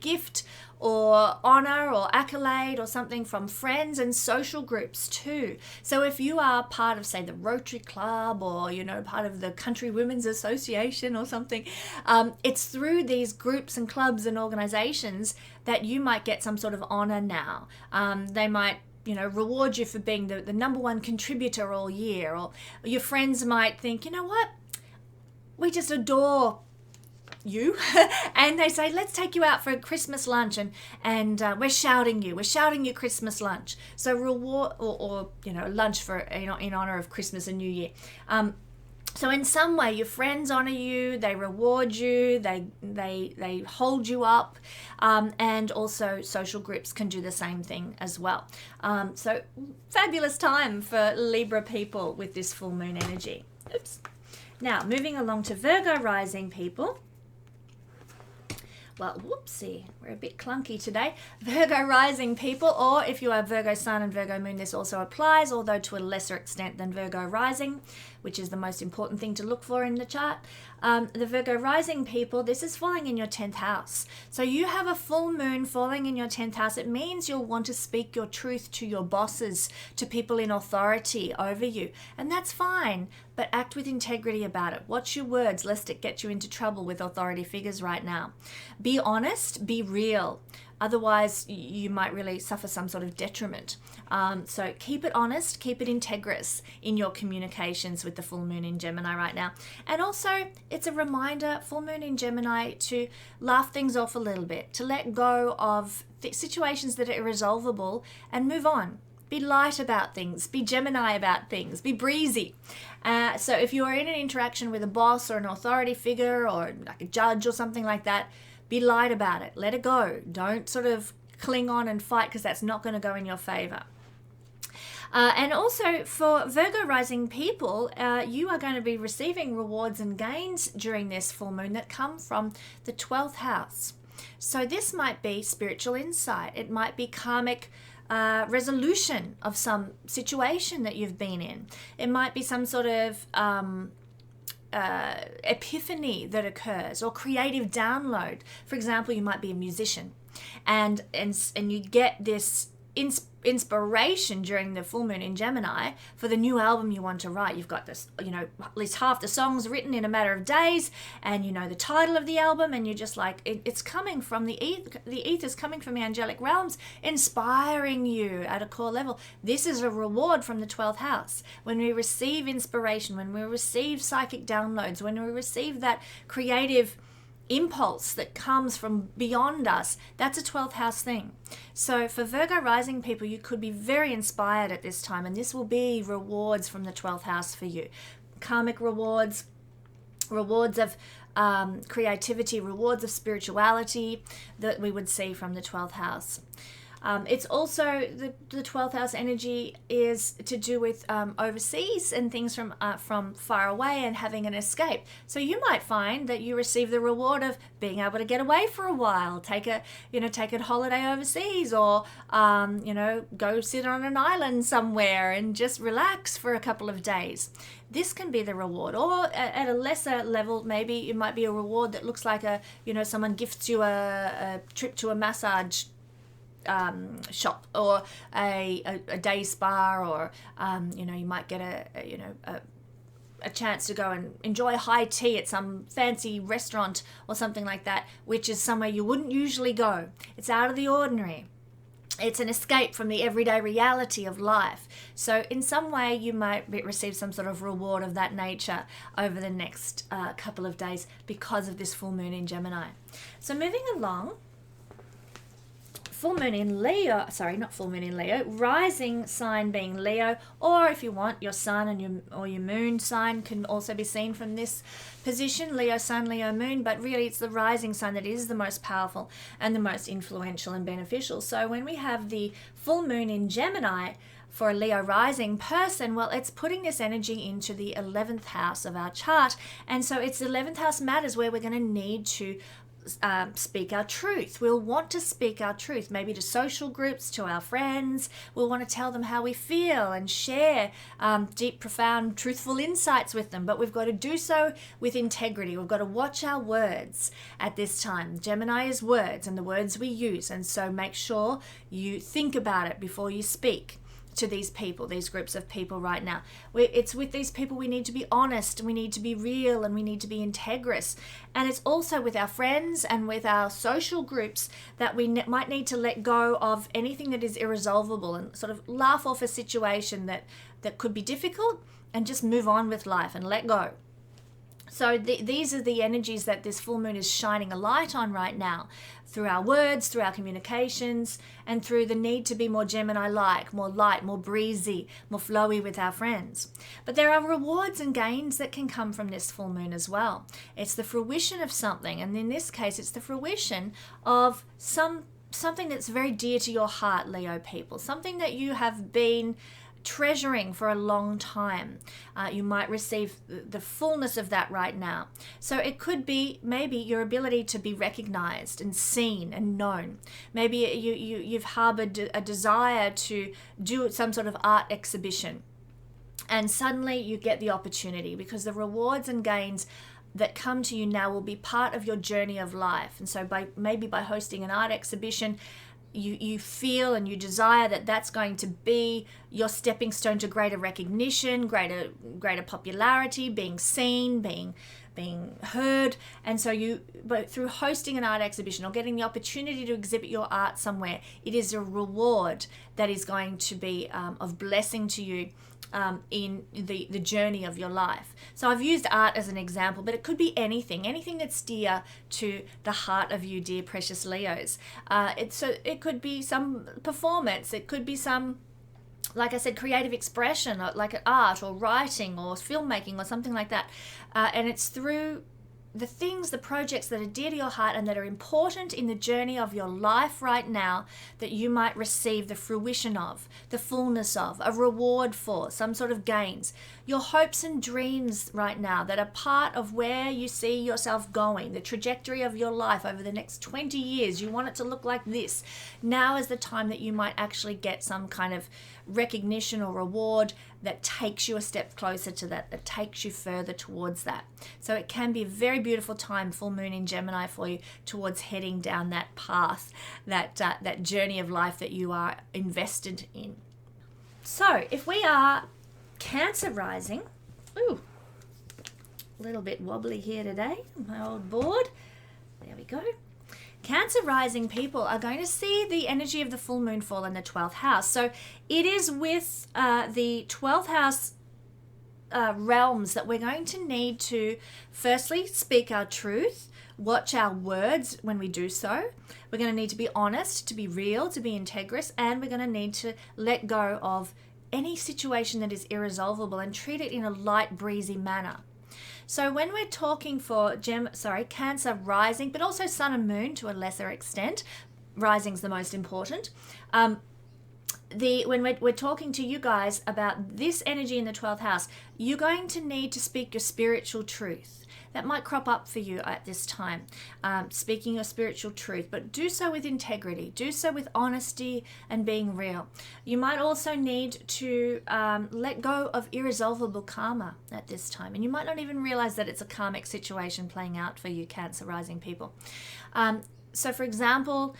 gift or honor or accolade or something from friends and social groups too. So if you are part of, say, the Rotary Club or, part of the Country Women's Association or something, it's through these groups and clubs and organizations that you might get some sort of honor now. They might reward you for being the number one contributor all year, or your friends might think, you know what? We just adore you, and they say, let's take you out for a Christmas lunch, and we're shouting you Christmas lunch. So reward or lunch for in honor of Christmas and New Year. So in some way, your friends honor you, they reward you, they hold you up, and also social groups can do the same thing as well. So fabulous time for Libra people with this full moon energy. Oops. Now, moving along to Virgo rising people. well, whoopsie, we're a bit clunky today. Virgo rising people, or if you are Virgo sun and Virgo moon, this also applies, although to a lesser extent than Virgo rising, which is the most important thing to look for in the chart. The Virgo rising people, this is falling in your 10th house. So you have a full moon falling in your 10th house. It means you'll want to speak your truth to your bosses, to people in authority over you. And that's fine, but act with integrity about it. Watch your words, lest it get you into trouble with authority figures right now. Be honest, be real. Otherwise, you might really suffer some sort of detriment. So keep it honest, keep it integrous in your communications with the full moon in Gemini right now. And also, it's a reminder, full moon in Gemini, to laugh things off a little bit, to let go of situations that are irresolvable and move on. Be light about things, be Gemini about things, be breezy. So if you are in an interaction with a boss or an authority figure or like a judge or something like that, be light about it. Let it go. Don't sort of cling on and fight, because that's not going to go in your favor. And also for Virgo rising people, you are going to be receiving rewards and gains during this full moon that come from the 12th house. So this might be spiritual insight. It might be karmic resolution of some situation that you've been in. It might be some sort of epiphany that occurs, or creative download. For example, you might be a musician and you get this inspiration during the full moon in Gemini for the new album you want to write. You've got this, at least half the songs written in a matter of days, and you know the title of the album, and you're just like, it's coming from the ether's coming from the angelic realms, inspiring you at a core level. This is a reward from the 12th house. When we receive inspiration, when we receive psychic downloads, when we receive that creative impulse that comes from beyond us, that's a 12th house thing. So for Virgo rising people, you could be very inspired at this time, and this will be rewards from the 12th house for you. Karmic rewards, rewards of creativity, rewards of spirituality that we would see from the 12th house. It's also the 12th house energy is to do with overseas and things from far away and having an escape. So you might find that you receive the reward of being able to get away for a while, take a holiday overseas, or go sit on an island somewhere and just relax for a couple of days. This can be the reward, or at a lesser level, maybe it might be a reward that looks like someone gifts you a trip to a massage shop, or a day spa, or you might get a chance to go and enjoy high tea at some fancy restaurant or something like that, which is somewhere you wouldn't usually go. It's out of the ordinary. It's an escape from the everyday reality of life. So in some way you might receive some sort of reward of that nature over the next couple of days because of this full moon in Gemini. So moving along, full moon in Leo, rising sign being Leo, or if you want, your sun and your moon sign can also be seen from this position, Leo sun, Leo moon, but really it's the rising sign that is the most powerful and the most influential and beneficial. So when we have the full moon in Gemini for a Leo rising person, well, it's putting this energy into the 11th house of our chart, and so it's the 11th house matters, where we're going to need to speak our truth. We'll want to speak our truth, maybe to social groups, to our friends. We'll want to tell them how we feel and share deep, profound, truthful insights with them. But we've got to do so with integrity. We've got to watch our words at this time. Gemini is words and the words we use. And so make sure you think about it before you speak to these people, these groups of people right now. It's with these people we need to be honest, and we need to be real, and we need to be integrous. And it's also with our friends and with our social groups that we might need to let go of anything that is irresolvable and sort of laugh off a situation that could be difficult and just move on with life and let go. So these are the energies that this full moon is shining a light on right now, through our words, through our communications, and through the need to be more Gemini-like, more light, more breezy, more flowy with our friends. But there are rewards and gains that can come from this full moon as well. It's the fruition of something, and in this case, it's the fruition of something that's very dear to your heart, Leo people, something that you have been treasuring for a long time. You might receive the fullness of that right now. So it could be maybe your ability to be recognized and seen and known. Maybe you've harbored a desire to do some sort of art exhibition, and suddenly you get the opportunity, because the rewards and gains that come to you now will be part of your journey of life. And so maybe by hosting an art exhibition, you feel and you desire that that's going to be your stepping stone to greater recognition, greater popularity, being seen, being heard. And so but through hosting an art exhibition or getting the opportunity to exhibit your art somewhere, it is a reward that is going to be of blessing to you in the journey of your life. So I've used art as an example, but it could be anything that's dear to the heart of you, dear precious Leos. It could be some performance, it could be some, like I said, creative expression, like art or writing or filmmaking or something like that. And it's through the projects that are dear to your heart and that are important in the journey of your life right now that you might receive the fruition of, the fullness of, a reward for, some sort of gains. Your hopes and dreams right now that are part of where you see yourself going, the trajectory of your life over the next 20 years. You want it to look like this. Now is the time that you might actually get some kind of recognition or reward that takes you a step closer to that takes you further towards that. So it can be a very beautiful time, full moon in Gemini, for you towards heading down that path, that journey of life that you are invested in. So if we are Cancer rising, a little bit wobbly here today, my old board, there we go. Cancer rising people are going to see the energy of the full moon fall in the 12th house. So it is with the 12th house realms that we're going to need to firstly speak our truth, watch our words when we do so. We're going to need to be honest, to be real, to be integrous, and we're going to need to let go of any situation that is irresolvable and treat it in a light, breezy manner. So when we're talking for Cancer rising, but also Sun and Moon to a lesser extent, rising's the most important. When we're talking to you guys about this energy in the 12th house, you're going to need to speak your spiritual truth. That might crop up for you at this time, speaking your spiritual truth, but do so with integrity, do so with honesty and being real. You might also need to let go of irresolvable karma at this time, and you might not even realize that it's a karmic situation playing out for you, Cancer rising people. So for example,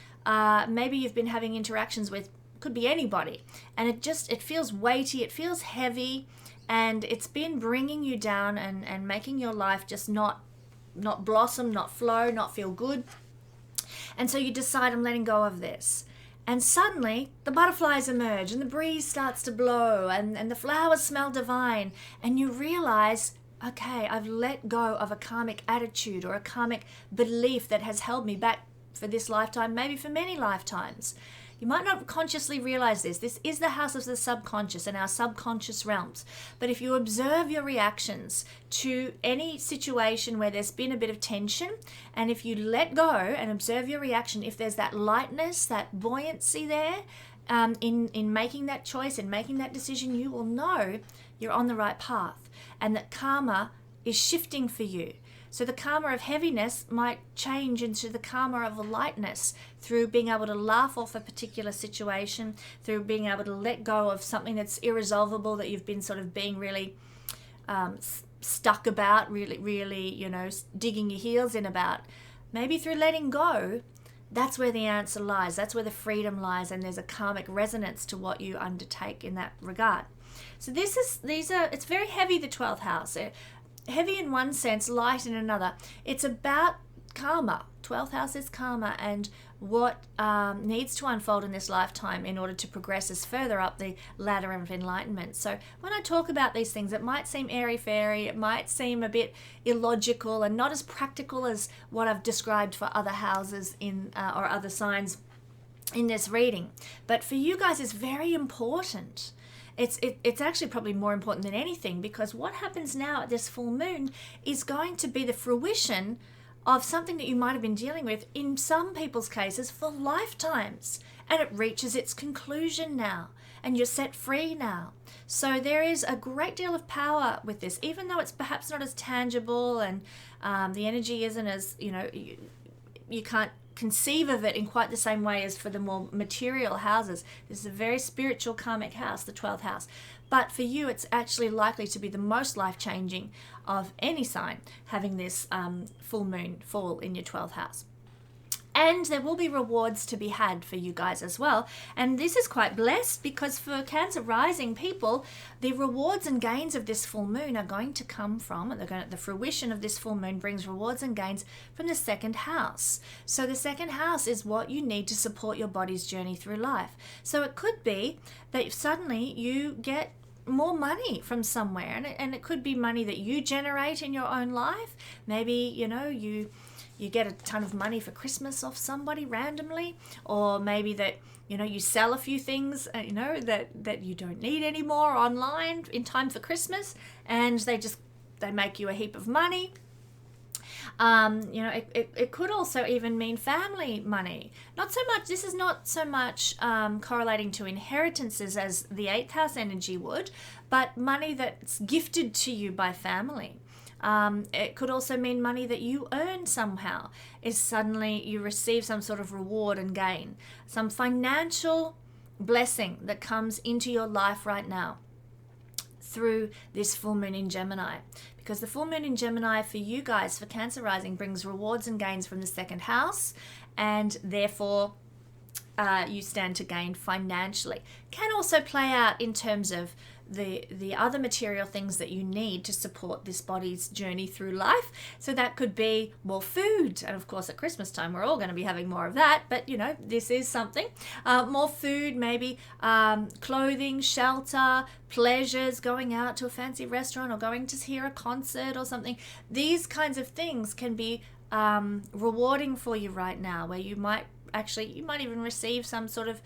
maybe you've been having interactions with, could be anybody, and it feels weighty, it feels heavy, and it's been bringing you down and making your life just not blossom, not flow, not feel good. And so you decide, I'm letting go of this. And suddenly the butterflies emerge and the breeze starts to blow and the flowers smell divine. And you realize, okay, I've let go of a karmic attitude or a karmic belief that has held me back for this lifetime, maybe for many lifetimes. You might not consciously realize this. This is the house of the subconscious and our subconscious realms. But if you observe your reactions to any situation where there's been a bit of tension, and if you let go and observe your reaction, if there's that lightness, that buoyancy there in making that choice and making that decision, you will know you're on the right path and that karma is shifting for you. So the karma of heaviness might change into the karma of a lightness through being able to laugh off a particular situation, through being able to let go of something that's irresolvable that you've been sort of being really stuck about, really, digging your heels in about. Maybe through letting go, that's where the answer lies. That's where the freedom lies, and there's a karmic resonance to what you undertake in that regard. So it's very heavy, the 12th house. Heavy in one sense, light in another. It's about karma. 12th house is karma and what needs to unfold in this lifetime in order to progress us further up the ladder of enlightenment. So when I talk about these things, it might seem airy-fairy, it might seem a bit illogical and not as practical as what I've described for other houses or other signs in this reading. But for you guys, it's very important. It's actually probably more important than anything, because what happens now at this full moon is going to be the fruition of something that you might have been dealing with, in some people's cases, for lifetimes. And it reaches its conclusion now. and you're set free now. So there is a great deal of power with this, even though it's perhaps not as tangible, and the energy isn't as, you can't conceive of it in quite the same way as for the more material houses. This is a very spiritual karmic house, the 12th house. But for you, it's actually likely to be the most life-changing of any sign, having this full moon fall in your 12th house. And there will be rewards to be had for you guys as well. And this is quite blessed, because for Cancer rising people, the rewards and gains of this full moon are going to come from, the fruition of this full moon brings rewards and gains from the second house. So the second house is what you need to support your body's journey through life. So it could be that suddenly you get more money from somewhere, and it could be money that you generate in your own life. Maybe, you get a ton of money for Christmas off somebody randomly, or maybe that, you sell a few things, that you don't need anymore online in time for Christmas, and they make you a heap of money. It could also even mean family money. This is not so much correlating to inheritances as the 8th house energy would, but money that's gifted to you by family. It could also mean money that you earn somehow, is suddenly you receive some sort of reward and gain, some financial blessing that comes into your life right now through this full moon in Gemini. Because the full moon in Gemini for you guys, for Cancer rising, brings rewards and gains from the second house, and therefore you stand to gain financially. Can also play out in terms of the other material things that you need to support this body's journey through life. So that could be more food, and of course at Christmas time we're all going to be having more of that, but this is something. More food, maybe clothing, shelter, pleasures, going out to a fancy restaurant or going to hear a concert or something. These kinds of things can be rewarding for you right now, where you might even receive some sort of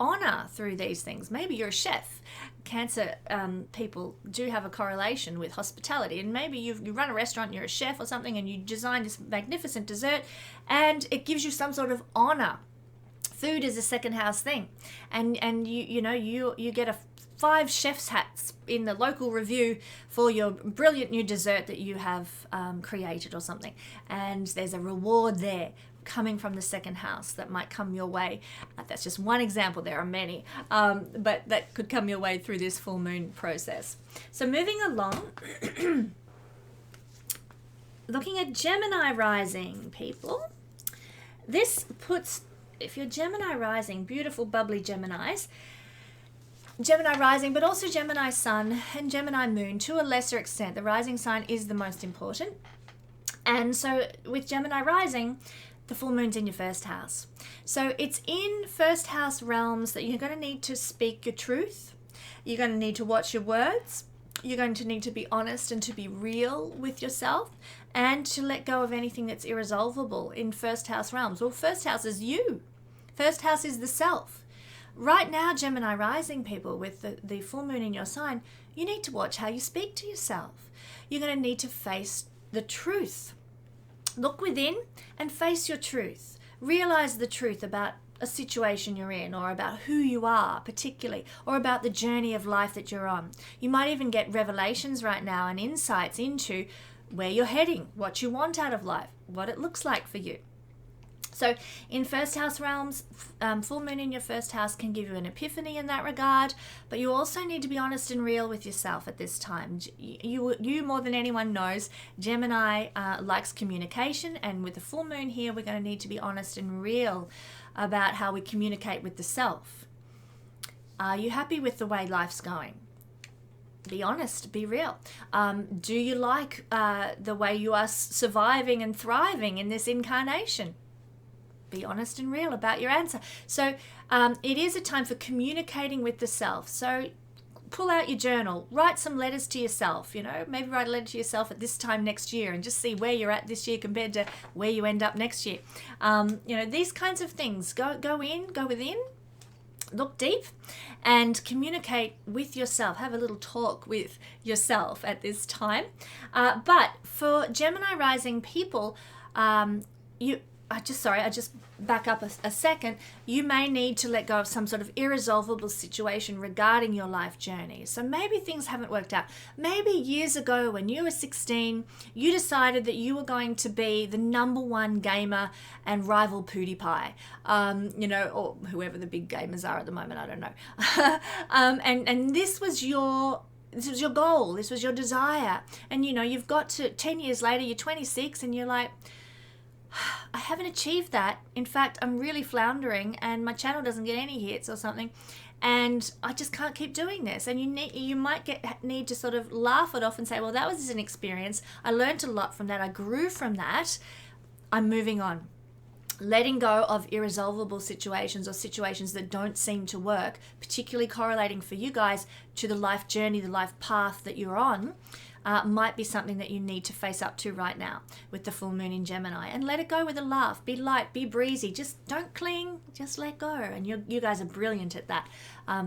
honor through these things. Maybe you're a chef. Cancer people do have a correlation with hospitality, and maybe you run a restaurant and you're a chef or something, and you design this magnificent dessert and it gives you some sort of honor. Food is a second house thing, and you get 5 chef's hats in the local review for your brilliant new dessert that you have created or something, and there's a reward there coming from the second house that might come your way. That's just one example. There are many, but that could come your way through this full moon process. So moving along, looking at Gemini rising people, this puts, if you're Gemini rising, beautiful bubbly Geminis, Gemini rising, but also Gemini sun and Gemini moon to a lesser extent. The rising sign is the most important. And so with Gemini rising, the full moon's in your first house. So it's in first house realms that you're going to need to speak your truth. You're going to need to watch your words. You're going to need to be honest and to be real with yourself, and to let go of anything that's irresolvable in first house realms. Well, first house is you. First house is the self. Right now, Gemini rising people, with the full moon in your sign, you need to watch how you speak to yourself. You're going to need to face the truth. Look within and face your truth. Realize the truth about a situation you're in, or about who you are particularly, or about the journey of life that you're on. You might even get revelations right now and insights into where you're heading, what you want out of life, what it looks like for you. So in first house realms, full moon in your first house can give you an epiphany in that regard, but you also need to be honest and real with yourself at this time. You more than anyone knows, Gemini likes communication, and with the full moon here, we're going to need to be honest and real about how we communicate with the self. Are you happy with the way life's going? Be honest, be real. Do you like the way you are surviving and thriving in this incarnation? Be honest and real about your answer. So it is a time for communicating with the self. So pull out your journal, write some letters to yourself, maybe write a letter to yourself at this time next year, and just see where you're at this year compared to where you end up next year. These kinds of things. Go within, look deep, and communicate with yourself. Have a little talk with yourself at this time. But for Gemini rising people, I just back up a second. You may need to let go of some sort of irresolvable situation regarding your life journey. So maybe things haven't worked out. Maybe years ago when you were 16, you decided that you were going to be the #1 gamer and rival PewDiePie, or whoever the big gamers are at the moment, I don't know. And this was your goal, this was your desire. And you've got to 10 years later, you're 26 and you're like, I haven't achieved that. In fact, I'm really floundering and my channel doesn't get any hits or something, and I just can't keep doing this. And you might need to sort of laugh it off and say, well, that was an experience. I learned a lot from that. I grew from that. I'm moving on. Letting go of irresolvable situations or situations that don't seem to work, particularly correlating for you guys to the life journey, the life path that you're on, might be something that you need to face up to right now with the full moon in Gemini. And let it go with a laugh. Be light, be breezy. Just don't cling, just let go. And you guys are brilliant at that.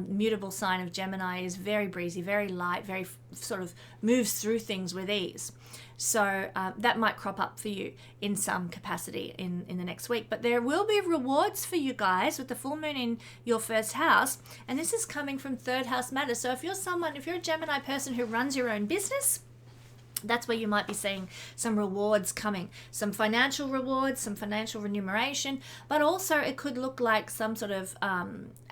Mutable sign of Gemini is very breezy, very light, very sort of moves through things with ease. So that might crop up for you in some capacity in the next week. But there will be rewards for you guys with the full moon in your first house. And this is coming from third house matters. So if you're a Gemini person who runs your own business, that's where you might be seeing some rewards coming, some financial rewards, some financial remuneration, but also it could look like some sort of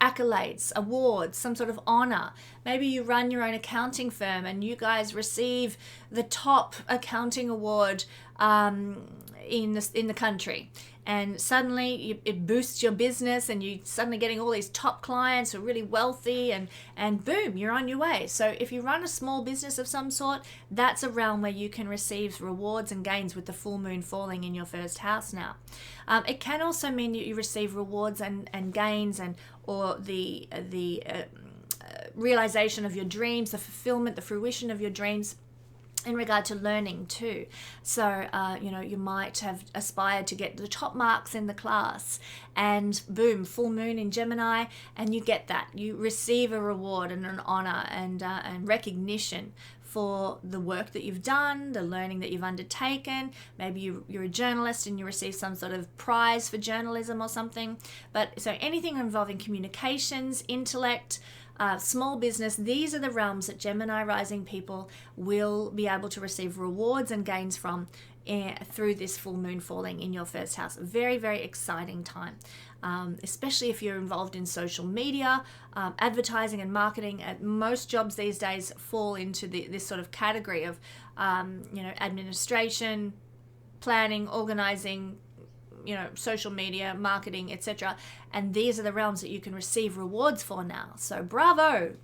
accolades, awards, some sort of honor. Maybe you run your own accounting firm and you guys receive the top accounting award in the country, and suddenly it boosts your business and you're suddenly getting all these top clients who are really wealthy, and boom, you're on your way. So if you run a small business of some sort, that's a realm where you can receive rewards and gains with the full moon falling in your first house now. It can also mean that you receive rewards and gains or the realization of your dreams, the fulfillment, the fruition of your dreams in regard to learning too. So, you might have aspired to get the top marks in the class, and boom, full moon in Gemini, and you get that. You receive a reward and an honor and recognition for the work that you've done, the learning that you've undertaken. Maybe you're a journalist and you receive some sort of prize for journalism or something. But so anything involving communications, intellect, small business, these are the realms that Gemini rising people will be able to receive rewards and gains from through this full moon falling in your first house. Very, very exciting time, especially if you're involved in social media, advertising and marketing. Most jobs these days fall into this sort of category of administration, planning, organizing, social media, marketing, etc. And these are the realms that you can receive rewards for now. So bravo!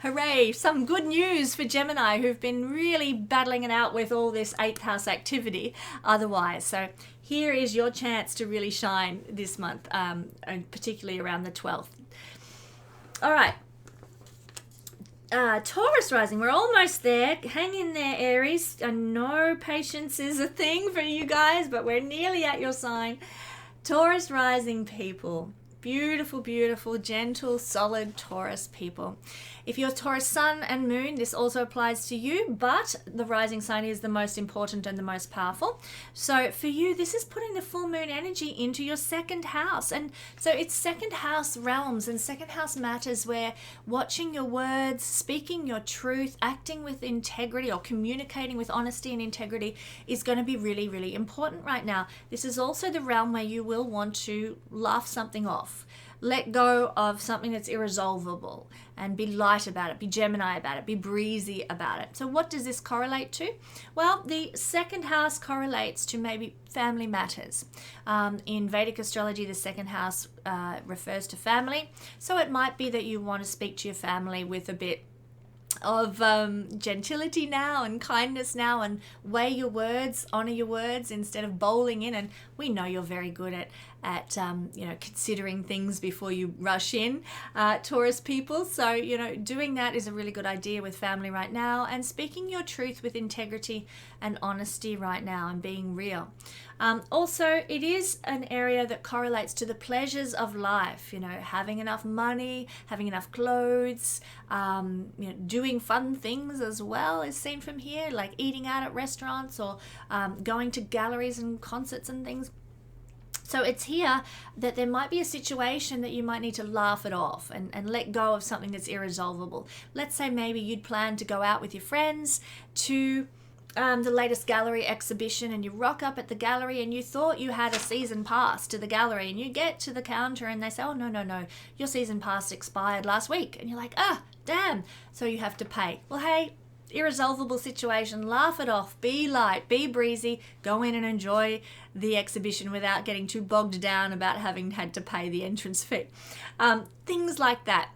Hooray! Some good news for Gemini who've been really battling it out with all this 8th house activity otherwise. So here is your chance to really shine this month, and particularly around the 12th. All right. Taurus rising, we're almost there. Hang in there, Aries. I know patience is a thing for you guys, but we're nearly at your sign. Taurus rising people. Beautiful, beautiful, gentle, solid Taurus people. If you're Taurus sun and moon, this also applies to you, but the rising sign is the most important and the most powerful. So for you, this is putting the full moon energy into your second house. And so it's second house realms and second house matters where watching your words, speaking your truth, acting with integrity or communicating with honesty and integrity is going to be really, really important right now. This is also the realm where you will want to laugh something off. Let go of something that's irresolvable and be light about it, be Gemini about it, be breezy about it. So what does this correlate to? Well, the second house correlates to maybe family matters. In Vedic astrology, the second house refers to family. So it might be that you want to speak to your family with a bit of gentility now and kindness now, and weigh your words, honor your words instead of bowling in. And we know you're very good at considering things before you rush in, Taurus people. So doing that is a really good idea with family right now, and speaking your truth with integrity and honesty right now and being real. Also, it is an area that correlates to the pleasures of life, having enough money, having enough clothes, doing fun things as well is seen from here, like eating out at restaurants or going to galleries and concerts and things. So it's here that there might be a situation that you might need to laugh it off and let go of something that's irresolvable. Let's say maybe you'd planned to go out with your friends to the latest gallery exhibition, and you rock up at the gallery and you thought you had a season pass to the gallery, and you get to the counter and they say, oh, no, your season pass expired last week. And you're like, damn. So you have to pay. Well, hey, irresolvable situation, laugh it off, be light, be breezy, go in and enjoy the exhibition without getting too bogged down about having had to pay the entrance fee. Things like that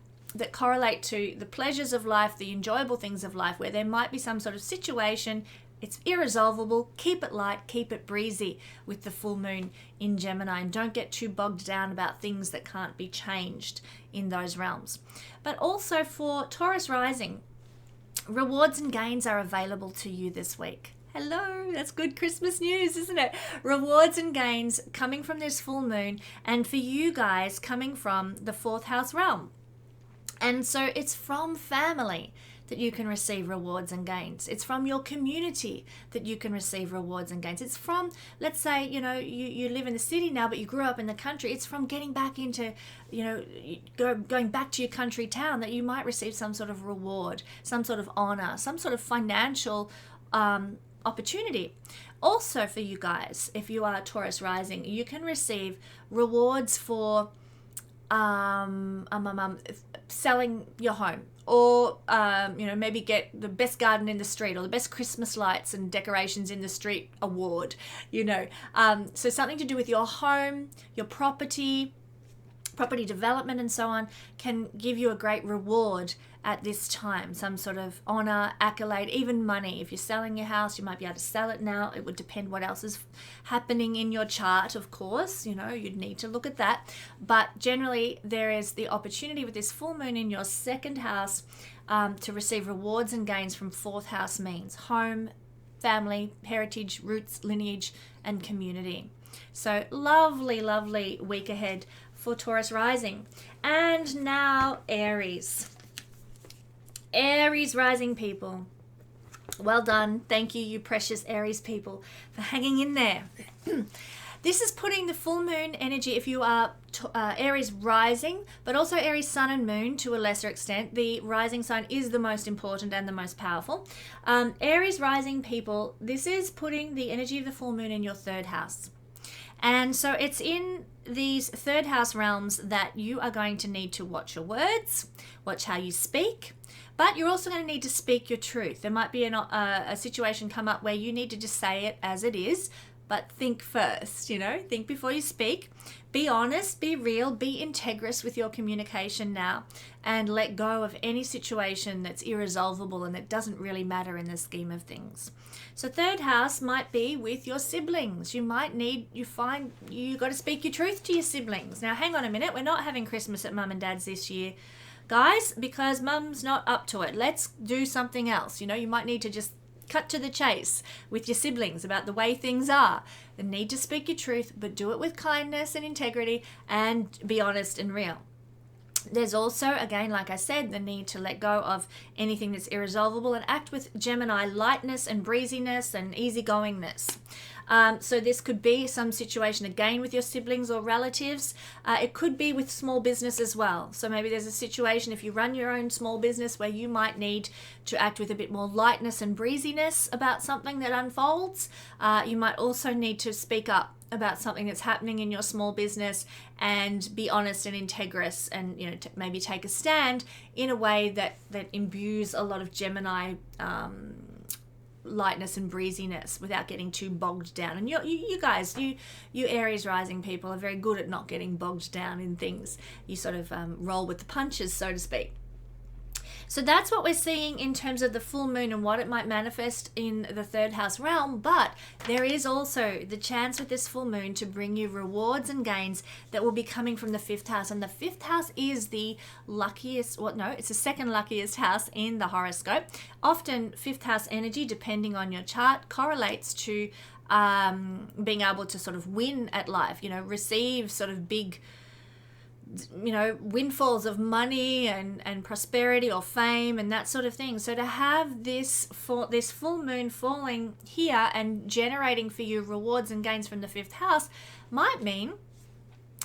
correlate to the pleasures of life, the enjoyable things of life, where there might be some sort of situation. It's irresolvable. Keep it light, keep it breezy with the full moon in Gemini, and don't get too bogged down about things that can't be changed in those realms. But also for Taurus rising, rewards and gains are available to you this week. Hello, that's good Christmas news, isn't it? Rewards and gains coming from this full moon, and for you guys coming from the 4th house realm. And so it's from family that you can receive rewards and gains. It's from your community that you can receive rewards and gains. It's from, let's say, you live in the city now, but you grew up in the country. It's from getting back into, going back to your country town that you might receive some sort of reward, some sort of honor, some sort of financial opportunity. Also for you guys, if you are Taurus rising, you can receive rewards for selling your home, or maybe get the best garden in the street, or the best Christmas lights and decorations in the street award. So something to do with your home, your property development and so on can give you a great reward at this time. Some sort of honor, accolade, even money. If you're selling your house, you might be able to sell it now. It would depend what else is happening in your chart, of course. You'd need to look at that. But generally, there is the opportunity with this full moon in your 2nd house to receive rewards and gains from 4th house means home, family, heritage, roots, lineage, and community. So lovely, lovely week ahead for Taurus rising. And now Aries. Aries rising people. Well done. Thank you, you precious Aries people, for hanging in there. This is putting the full moon energy, if you are Aries rising, but also Aries sun and moon to a lesser extent. The rising sign is the most important and the most powerful. Aries rising people, this is putting the energy of the full moon in your 3rd house. And so it's in these 3rd house realms that you are going to need to watch your words, watch how you speak, but you're also going to need to speak your truth. There might be a situation come up where you need to just say it as it is, but think first, think before you speak. Be honest, be real, be integrous with your communication now, and let go of any situation that's irresolvable and that doesn't really matter in the scheme of things. So 3rd house might be with your siblings. You got to speak your truth to your siblings. Now, hang on a minute. We're not having Christmas at Mum and Dad's this year, guys, because Mum's not up to it. Let's do something else. You might need to just cut to the chase with your siblings about the way things are. You need to speak your truth, but do it with kindness and integrity, and be honest and real. There's also, again, like I said, the need to let go of anything that's irresolvable and act with Gemini lightness and breeziness and easygoingness. So this could be some situation again with your siblings or relatives. It could be with small business as well. So maybe there's a situation if you run your own small business where you might need to act with a bit more lightness and breeziness about something that unfolds. You might also need to speak up about something that's happening in your small business and be honest and integrous, and maybe take a stand in a way that imbues a lot of Gemini lightness and breeziness without getting too bogged down. And you guys, you Aries rising people are very good at not getting bogged down in things. You sort of roll with the punches, so to speak. So that's what we're seeing in terms of the full moon and what it might manifest in the 3rd house realm. But there is also the chance with this full moon to bring you rewards and gains that will be coming from the 5th house. And the 5th house is the luckiest, it's the 2nd luckiest house in the horoscope. Often 5th house energy, depending on your chart, correlates to being able to sort of win at life, receive sort of big windfalls of money and prosperity or fame and that sort of thing. So to have this full moon falling here and generating for you rewards and gains from the 5th house might mean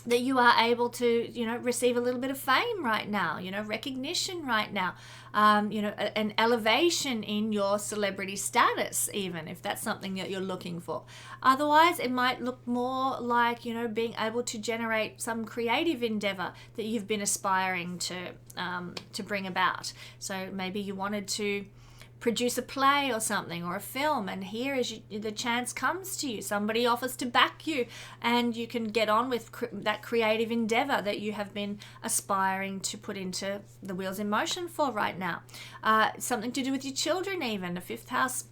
that you are able to, receive a little bit of fame right now, recognition right now, an elevation in your celebrity status, even if that's something that you're looking for. Otherwise, it might look more like, being able to generate some creative endeavor that you've been aspiring to bring about. So maybe you wanted to produce a play or something, or a film, and here is the chance comes to you. Somebody offers to back you, and you can get on with that creative endeavor that you have been aspiring to put into the wheels in motion for right now. Something to do with your children, even. The 5th house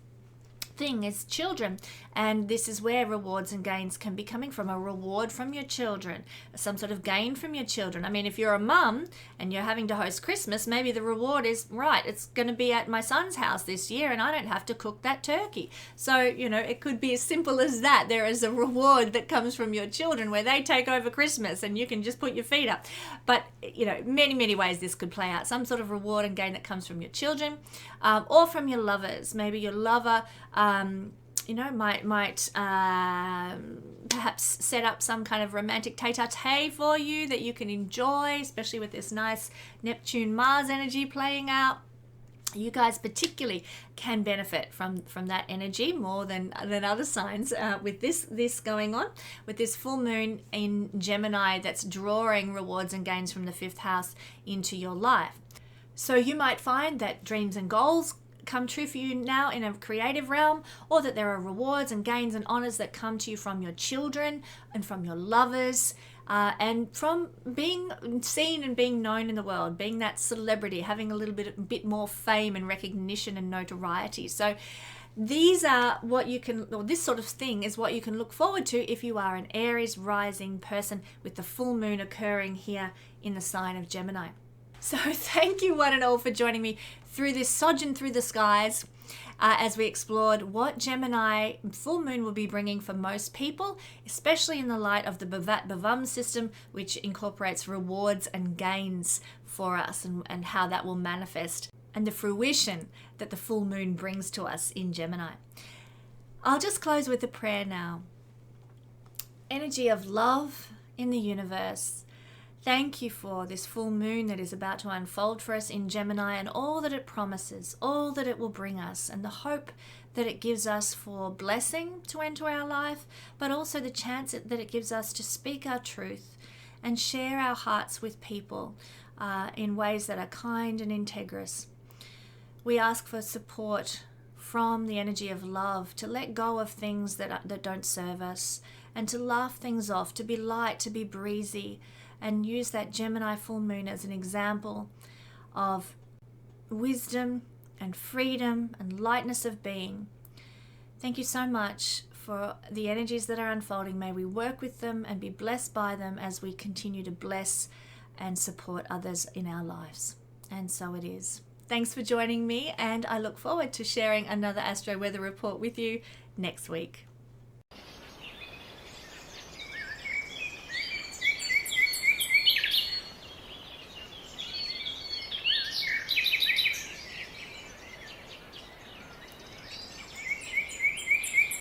thing is children, and this is where rewards and gains can be coming from. A reward from your children, some sort of gain from your children. I mean, if you're a mum and you're having to host Christmas, maybe the reward is, right, it's going to be at my son's house this year and I don't have to cook that turkey. So, it could be as simple as that. There is a reward that comes from your children where they take over Christmas and you can just put your feet up. But, many ways this could play out. Some sort of reward and gain that comes from your children, or from your lovers. Maybe your lover might perhaps set up some kind of romantic tete-a-tete for you that you can enjoy, especially with this nice Neptune-Mars energy playing out. You guys particularly can benefit from that energy more than other signs with this going on, with this full moon in Gemini that's drawing rewards and gains from the 5th house into your life. So you might find that dreams and goals come true for you now in a creative realm, or that there are rewards and gains and honors that come to you from your children and from your lovers, and from being seen and being known in the world, being that celebrity, having a bit more fame and recognition and notoriety. So these are what you can, or this sort of thing is what you can look forward to if you are an Aries rising person with the full moon occurring here in the sign of Gemini. So thank you one and all for joining me through this sojourn through the skies as we explored what Gemini full moon will be bringing for most people, especially in the light of the Bhavat Bhavam system, which incorporates rewards and gains for us, and how that will manifest, and the fruition that the full moon brings to us in Gemini. I'll just close with a prayer now. Energy of love in the universe, thank you for this full moon that is about to unfold for us in Gemini, and all that it promises, all that it will bring us, and the hope that it gives us for blessing to enter our life, but also the chance that it gives us to speak our truth and share our hearts with people in ways that are kind and integrous. We ask for support from the energy of love to let go of things that don't serve us, and to laugh things off, to be light, to be breezy, and use that Gemini full moon as an example of wisdom and freedom and lightness of being. Thank you so much for the energies that are unfolding. May we work with them and be blessed by them as we continue to bless and support others in our lives. And so it is. Thanks for joining me, and I look forward to sharing another Astro Weather Report with you next week.